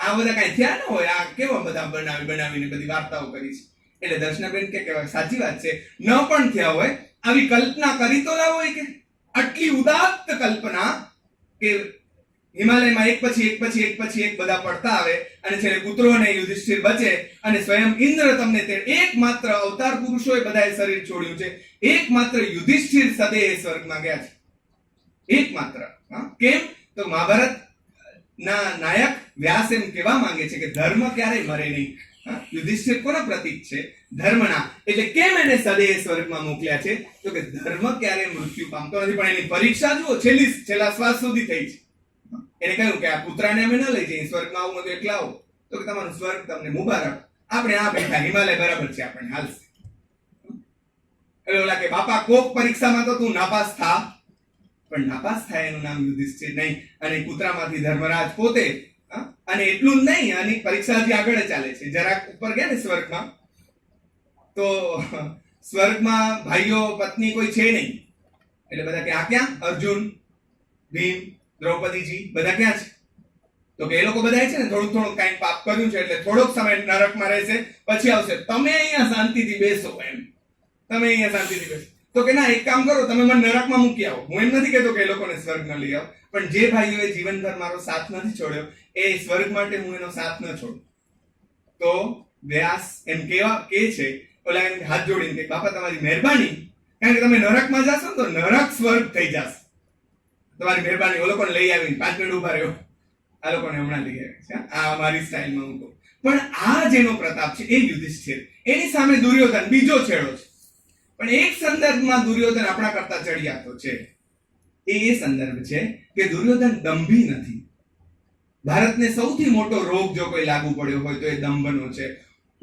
આ બધા કઈ થયા ન હોય, આ કેવા બધા બનાવીને બધી વાર્તાઓ કરી છે. એટલે દર્શનાબેન કે સાચી વાત છે, ન પણ થયા હોય, આવી કલ્પના કરી તો લાવો. કે આટલી ઉદાત્ત કલ્પના કે હિમાલયમાં એક પછી એક બધા પડતા આવે અને છેલ્લે પુત્રો અને યુધિષ્ઠિર બચે અને સ્વયં ઇન્દ્ર તમને તે એકમાત્ર અવતાર પુરુષોએ બધાએ શરીર છોડ્યું છે, એકમાત્ર યુધિષ્ઠિર સદે સ્વર્ગમાં ગયા છે, એકમાત્ર. કેમ? તો મહાભારત ના નાયક વ્યાસ એમ કહેવા માંગે છે કે ધર્મ ક્યારેય મરે નહીં. યુધિષ્ઠિર કોના પ્રતીક છે? ધર્મના. એટલે કેમ એને સદે સ્વર્ગમાં મોકલ્યા છે? તો કે ધર્મ ક્યારેય મૃત્યુ પામતો નથી. પણ એની પરીક્ષા જુઓ, છેલ્લા શ્વાસ સુધી થઈ છે. એને કહ્યું કે આ પુત્રાને અમે ન લઈ જઈએ સ્વર્ગમાં, આવું તો એકલા આવો તો કે તમારું સ્વર્ગ તમને મુબારક, આપણે આ બેઠા હિમાલય બરાબર છે, આપણને હાલશે. એટલે ઓલા કે બાપા કોક પરીક્ષામાં તો તું નાપાસ થા, પણ નાપાસ થાય એનું નામ યુધિષ્ઠિર નહીં. અને પુત્રામાંથી ધર્મરાજ પોતે. અને એટલું જ નહીં, આની પરીક્ષા હજી આગળ ચાલે છે. જરાક ઉપર ગયા ને સ્વર્ગમાં, તો સ્વર્ગમાં ભાઈઓ પત્ની કોઈ છે નહીં. એટલે બધા કે આ ક્યાં? અર્જુન, ભીમ, દ્રૌપદીજી બધા ક્યાં છે? તો કે એ લોકો બધા છે ને થોડુંક કઈક પાપ કર્યું છે એટલે થોડોક સમય નરકમાં રહેશે, પછી આવશે. તમે અહીંયા શાંતિથી બેસો, એમ તમે અહીંયા શાંતિથી બેસો. તો કે ના, એક કામ કરો, તમે મને નરકમાં મૂકી આવો. હું એમ નથી કહેતો કે એ લોકોને સ્વર્ગમાં લઈ આવો, પણ જે ભાઈઓએ જીવનભર મારો સાથ નથી છોડ્યો એ સ્વર્ગ માટે હું એનો સાથ ન છોડું. તો વ્યાસ એમ કે છે, ઓલા એમ હાથ જોડીને કે બાપા તમારી મહેરબાની, કારણ કે તમે નરકમાં જાશો તો નરક સ્વર્ગ થઈ જશે, તમારી મહેરબાની. ઓ લોકોને લઈ આવીને 5 મિનિટ ઉભા રહ્યો, આ લોકોને હમણાં લઈ આવી છે. આ મારી સ્ટાઇલમાં હું કહું. પણ આ જેનો પ્રતાપ છે એ યુધિષ્ઠિર, એની સામે દુર્યોધન બીજો છેડો છે. પણ એક સંદર્ભમાં દુર્યોધન આપણા કરતા ચડિયાતો છે. એ સંદર્ભ છે કે દુર્યોધન દંભી નથી. ભારતને સૌથી મોટો રોગ જો કોઈ લાગુ પડ્યો હોય તો એ દંભનો છે.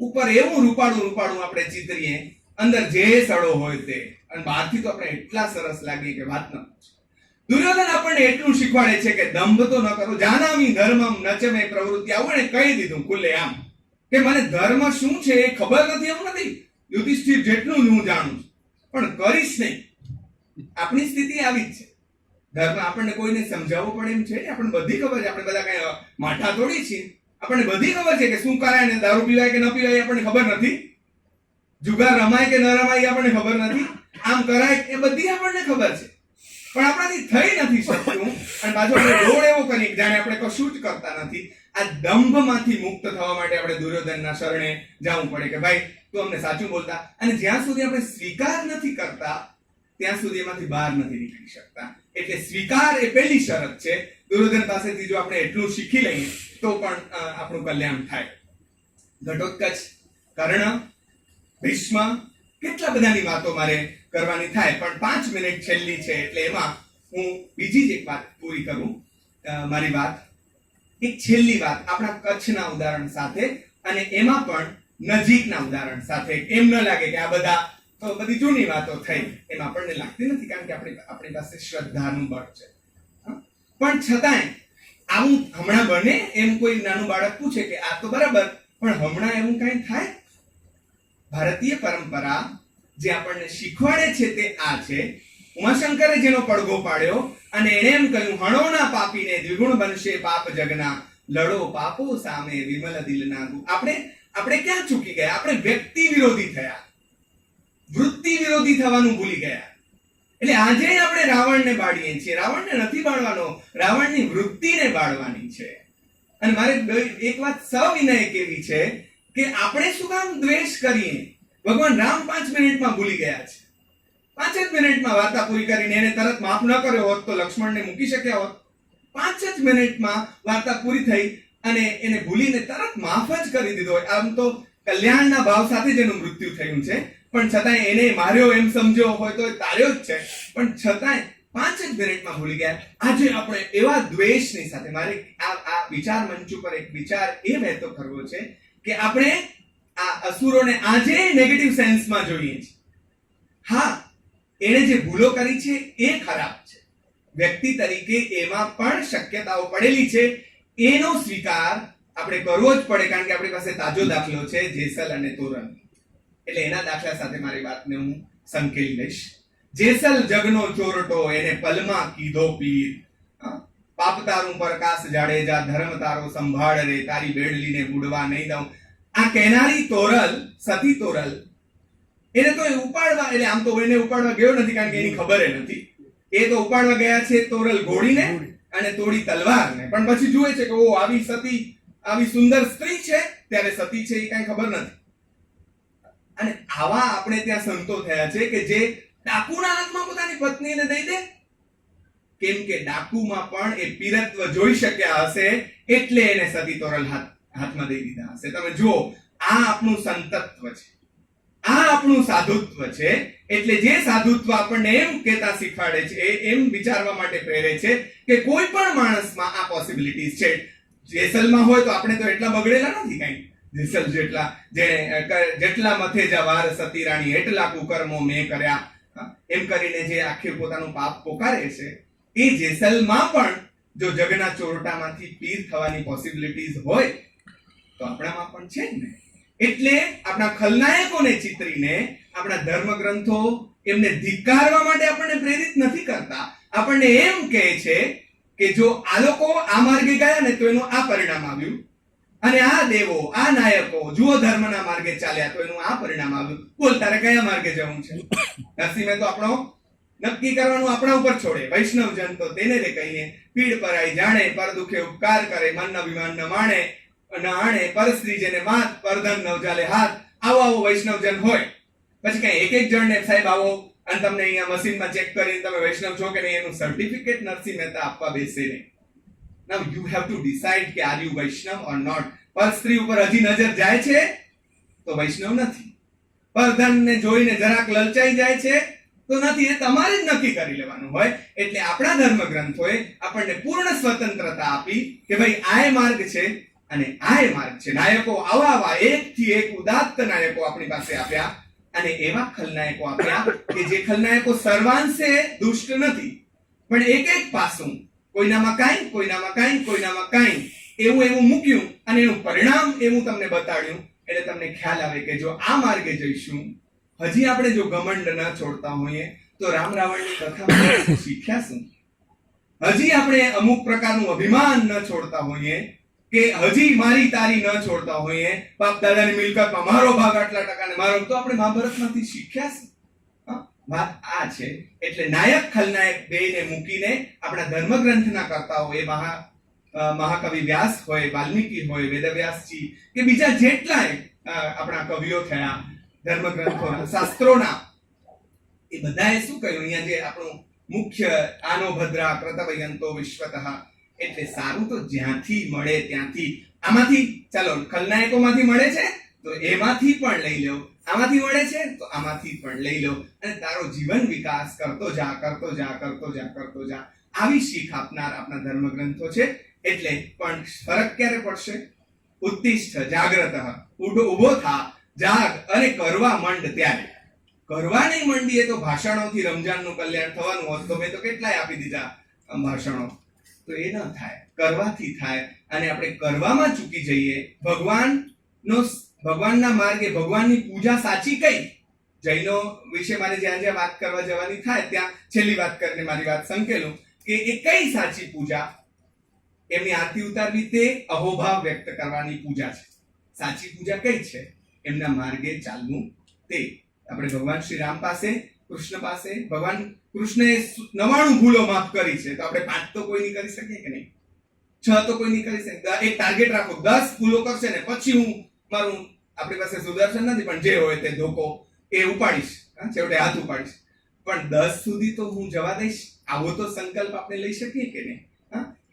ઉપર એવું રૂપાળું આપણે ચિતરીએ, અંદર જે સડો હોય તે, અને બહારથી તો આપણે એટલા સરસ લાગીએ કે વાત ન પૂછો. દુર્યોધન આપણને એટલું શીખવાડે છે કે દંભ તો ન કરો, જાનામી ધર્મમ નચમે પ્રવૃત્તિ. આવું એને કહી દીધું ખુલ્લે આમ કે મને ધર્મ શું છે એ ખબર નથી, એવું નથી. યુધિષ્ઠિર જેટલું હું જાણું છું, પણ કરીશ નહીં. આપણી સ્થિતિ આવી જ છે. ધર્મ આપણને કોઈને સમજાવવો પડે એમ છે? આપણને બધી ખબર છે, આપણે બધા કઈ માઠા તોડી છીએ. આપણને બધી ખબર છે કે શું કરાય ને દારૂ પીવાય કે ન પીવાય આપણને ખબર નથી, જુગાર રમાય કે ન રમાય આપણને ખબર નથી, આમ કરાય એ બધી આપણને ખબર છે, પણ આપણાથી થઈ નથી શકતું. અને પાછો આપણે રોડ એવો કરી જાણે આપણે કશું જ કરતા નથી. આ દંભમાંથી મુક્ત થવા માટે આપણે દુર્યોધનના શરણે જવું પડે કે ભાઈ તું અમને સાચું બોલતા. અને જ્યાં સુધી આપણે સ્વીકાર નથી કરતા ત્યાં સુધી એમાંથી બહાર નથી નીકળી શકતા. એટલે સ્વીકાર એ પહેલી શરત છે. દુર્યોધન પાસેથી જો આપણે એટલું શીખી લઈએ તો પણ આપણું કલ્યાણ થાય. ઘટોત્કચ, કર્ણ, ભીષ્મ, કેટલા બધાની વાતો મારે કરવાની થાય, પણ 5 મિનિટ છેલ્લી છે એટલે એમાં હું બીજી જ એક વાત પૂરી કરું. મારી વાત, એક છેલ્લી વાત આપણા કચ્છના ઉદાહરણ સાથે, અને એમાં પણ નજીકના ઉદાહરણ સાથે. એમ ન લાગે કે આ બધા તો બધી જૂની વાતો થઈ, એમ આપણને લાગતી નથી, કારણ કે આપણી પાસે શ્રદ્ધાનું બળ છે. પણ છતાંય આવું હમણાં બને એમ કોઈ નાનું બાળક પૂછે કે આ તો બરાબર, પણ હમણાં એવું કઈ થાય? ભારતીય પરંપરા જે આપણને શીખવાડે છે તે આ છે. ઉમાશંકરે જેનો પડઘો પાડ્યો અને એણે એમ કહ્યું, હણોના પાપીને દ્વિગુણ બનશે પાપ જગના, લડો પાપો સામે વિમલ દિલના. આપણે ક્યાં ચૂકી ગયા? આપણે વ્યક્તિ વિરોધી થયા, વૃત્તિ વિરોધી થવાનું ભૂલી ગયા. એટલે આજે આપણે રાવણને બાળીએ છીએ. રાવણને નથી બાળવાનો, રાવણની વૃત્તિને બાળવાની છે. અને મારે એક વાત સવિનય કેવી છે કે આપણે શું કામ દ્વેષ કરીએ? ભગવાન રામ 5 મિનિટમાં ભૂલી ગયા છે. 5 જ મિનિટમાં વાર્તા પૂરી કરીને એને તરત માફ ન કર્યો હોત તો લક્ષ્મણને મૂકી શક્યા હોત. 5 જ મિનિટમાં વાર્તા પૂરી થઈ અને એને ભૂલીને તરત માફ જ કરી દીધો હોય. આમ તો કલ્યાણના ભાવ સાથે જ એનું મૃત્યુ થયું છે, પણ છતાંય એને માર્યો એમ સમજ્યો હોય તો તાર્યો જ છે, પણ છતાંય 5 જ મિનિટમાં ભૂલી ગયા. આજે આપણે એવા દ્વેષની સાથે, મારે આ વિચાર મંચ ઉપર એક વિચાર એ વહેતો કરવો છે કે આપણે આ અસુરોને આજે નેગેટિવ સેન્સમાં જોઈએ છીએ. હા, એણે જે ભૂલો કરી છે એ ખરાબ છે, વ્યક્તિ તરીકે એમાં પણ શક્યતાઓ પડેલી છે, એનો સ્વીકાર આપણે કરવો જ પડે, કારણ કે આપણી પાસે તાજો દાખલો છે જેસલ અને તોરલ. એટલે એના દાખલા સાથે મારી વાતને હું સંકેલી લઈશ. જેસલ જગનો ચોરટો, એને પલમાં કીધો પીર. પાપ તારું પ્રકાશ જાડેજા, ધર્મ તારો સંભાળ રે, તારી બેડલીને બુડવા નહીં દઉં. આ કહેનારી તોરલ, સતી તોરલ, એને તો ઉપાડવા, એટલે આમ તો એને ઉપાડવા ગયો નથી, કારણ કે એની ખબર નથી. એ તો ઉપાડવા ગયા છે તોરલ ઘોડીને અને તોડી તલવારને. પણ પછી જુએ છે કે ઓ આવી સતી, આવી સુંદર સ્ત્રી છે, ત્યારે સતી છે એ કઈ ખબર નથી. અને આવા આપણે ત્યાં સંતો થયા છે કે જે ડાકુના હાથમાં પોતાની પત્નીને દઈ દે, કેમ કે ડાકુમાં પણ એ પીરત્વ જોઈ શક્યા હશે, એટલે એને સતી તોરલ હાથમાં દઈ દીધા હશે. તમે જુઓ, આ આપણું સંતત્વ છે, આ આપણું સાધુત્વ છે. એટલે જે સાધુત્વ આપણને એમ કહેતા શીખવાડે છે, એમ વિચારવા માટે પ્રેરે છે કે કોઈ પણ માણસમાં આ પોસિબિલિટીઝ છે. જેસલમાં હોય તો આપણે તો એટલા બગડેલા નથી કઈ. જેસલ જેટલા મથે જવાર સતી રાણી, એટલા કુકર્મો મેં કર્યા, એમ કરીને જે આખી પોતાનું પાપ પોકારે છે, એ જેસલમાં પણ જો જગના ચોરટામાંથી પીર થવાની પોસિબિલિટીઝ હોય તો આપણામાં પણ છે જ ને. એટલે આપણા ખલનાયકોને ચિતરીને આપણા ધર્મગ્રંથો એમને ધિક્કારવા માટે આપણને પ્રેરિત નથી કરતા. આપણને એમ કહે છે કે જો આ લોકો આ માર્ગે ગયા ને તો એનું આ પરિણામ આવ્યું, અને આ દેવો, આ નાયકો જુઓ ધર્મના માર્ગે ચાલ્યા તો એનું આ પરિણામ આવ્યું. બોલ, તારે કયા માર્ગે જવું છે? નરસિંહે તો આપણો નક્કી કરવાનું આપણા ઉપર છોડે. વૈષ્ણવ જન તો તેને રે કહીએ, પીડ પરાઈ જાણે, પર દુખે ઉપકાર કરે, મન અભિમાન ન માણે, ન આણે, પરસ્ત્રી જેને માત, પરધન ન ચાલે હાથ. આવો વૈષ્ણવ જન હોય. પછી કઈ એક જણ ને સાહેબ આવો અને તમને અહીંયા મશીનમાં ચેક કરીને તમે વૈષ્ણવ છો કે નહીં એનું સર્ટિફિકેટ નરસિંહ મહેતા આપવા બેસે નહીં. Now you have to decide કે are you Vaishnav or not. પર સ્ત્રી ઉપર હજી નજર જાય છે તો વૈષ્ણવ નથી. પરધનને જોઈને જરાક લલચાઈ જાય છે તો નથી. એ તમારે જ નક્કી કરી લેવાનું હોય. એટલે આપણા ધર્મગ્રંથોએ આપણને પૂર્ણ સ્વતંત્રતા આપી કે ભાઈ આ માર્ગ છે અને આ માર્ગ છે. નાયકો આવા એકથી એક ઉદાત્ત નાયકો આપણી પાસે આપ્યા, અને એવા ખલનાયકો આપ્યા કે જે ખલનાયકો સર્વાંશે દુષ્ટ નથી, પણ એક એક પાસું કોઈનામાં કાંઈ, કોઈનામાં કાંઈ, કોઈનામાં કાંઈ એવું મૂક્યું અને એનું પરિણામ એવું તમને બતાડ્યું. એટલે તમને ખ્યાલ આવે કે જો આ માર્ગે જઈશું, હજી આપણે જો ઘમંડ ન છોડતા હોઈએ તો રામ રાવણની કથામાં શીખ્યા શું? હજી આપણે અમુક પ્રકારનું અભિમાન ન છોડતા હોઈએ, કે હજી મારી તારી ન છોડતા હોઈએ, બાપ દાદાની મિલકતમાં મારો ભાગ આટલા ટકા ને મારો, તો આપણે મહાભારતમાંથી શીખ્યા શું? વાત આ છે. એટલે નાયક ખલનાયક બેને મૂકીને આપણા ધર્મગ્રંથના કરતાઓ, એ મહાકવિ વ્યાસ હોય, વાલ્મીકી હોય, વેદવ્યાસજી કે બીજા જેટલાય આપણા કવિઓ થયા ધર્મગ્રંથોના, શાસ્ત્રોના, એ બધાએ શું કહ્યું? અહીંયા જે આપણું મુખ્ય આનો ભદ્રા કૃતવયંતો વિશ્વતઃ, એટલે સારું તો જ્યાંથી મળે ત્યાંથી, આમાંથી ચાલો ખલનાયકોમાંથી મળે છે તો એમાંથી પણ લઈ લો, આમાંથી મળે છે તો આમાંથી પણ લઈ લો, અને તારો જીવન વિકાસ કરતો જા, કરતો જા, કરતો જા, કરતો જા. આવી શીખ આપનાર આપણા ધર્મગ્રંથો છે. એટલે પણ ફરક ક્યારે પડશે? ઉત્તિષ્ઠ જાગ્રત, ઉભો થા, જાગ અને કરવા માંડ. ત્યારે કરવા નહીં માંડીએ તો ભાષણોથી રમજાનનું કલ્યાણ થવાનું હોત તો મેં તો કેટલાય આપી દીધા ભાષણો. તો એ ન થાય, કરવાથી થાય. અને આપણે કરવામાં ચૂકી જઈએ. ભગવાનના માર્ગે ભગવાનની પૂજા સાચી કઈ? જૈનો વિશે મારે જ્યાં જ્યાં વાત કરવા જવાની થાય ત્યાં છેલ્લી વાત કરીને મારી વાત સંકેલું કે એ કઈ સાચી પૂજા? એમની આરતી ઉતારવી તે અહોભાવ વ્યક્ત કરવાની પૂજા છે. સાચી પૂજા કઈ છે? એમના માર્ગે ચાલવું તે. આપણે ભગવાન શ્રી રામ પાસે, કૃષ્ણ પાસે, ભગવાન કૃષ્ણએ 99 ભૂલો માફ કરી છે, તો આપણે 5 તો કોઈ નહીં કરી શકીએ કે નહીં? 6 તો કોઈ નહીં કરી શકે. એક ટાર્ગેટ રાખો, 10 ભૂલો કરશે ને પછી હું મારું, આપણી પાસે સુદર્શન નથી પણ જે હોય તે ધોકો એ ઉપાડીશ, છેવટે હાથ ઉપાડીશ, પણ 10 સુધી તો હું જવા દઈશ. આવો તો સંકલ્પ આપણે લઈ શકીએ કે નહીં?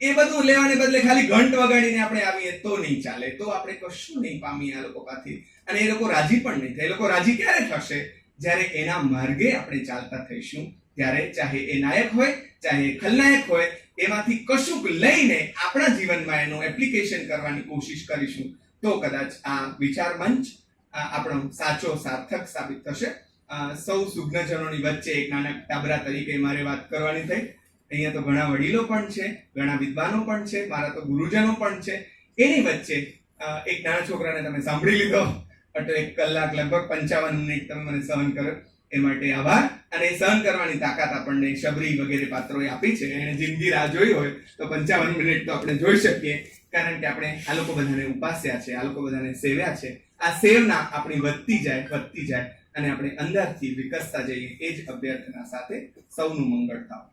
એ બધું લેવાને બદલે ખાલી ઘંટ વગાડીને આપણે આવીએ તો નહીં ચાલે. તો આપણે કશું નહીં પામીએ આ લોકો પાસેથી, અને એ લોકો રાજી પણ નહીં થાય. એ લોકો રાજી ક્યારે થશે? જ્યારે એના માર્ગે આપણે ચાલતા થઈશું, ત્યારે ચાહે એ નાયક હોય ચાહે ખલનાયક હોય, એમાંથી કશુંક લઈને આપણા જીવનમાં એનું એપ્લિકેશન કરવાની કોશિશ કરીશું, તો કદાચ આ વિચાર મંચ આપણો સાચો સાર્થક સાબિત થશે. સૌ સુજ્ઞજનોની વચ્ચે એક નાના ટાબરા તરીકે મારે વાત કરવાની થઈ. અહીંયા તો ઘણા વડીલો પણ છે, ઘણા વિદ્વાનો પણ છે, મારા તો ગુરુજનો પણ છે. એની વચ્ચે એક નાના છોકરાને તમે સાંભળી લીધો, એટલે 1 કલાક લગભગ 55 મિનિટ તમે મને સહન કર્યો, એ માટે આભાર. અને સહન કરવાની તાકાત આપણને શબરી વગેરે પાત્રોએ આપી છે. એને જિંદગી રાહ જોઈ હોય તો 55 મિનિટ તો આપણે જોઈ શકીએ, કારણ કે આપણે આ લોકો બધાને ઉપાસ્યા છે, આ લોકો બધાને સેવ્યા છે. આ સેવના આપણી વધતી જાય અને આપણે અંદરથી વિકસતા જઈએ, એ જ અભ્યર્થના સાથે સૌનું મંગળ થાવ.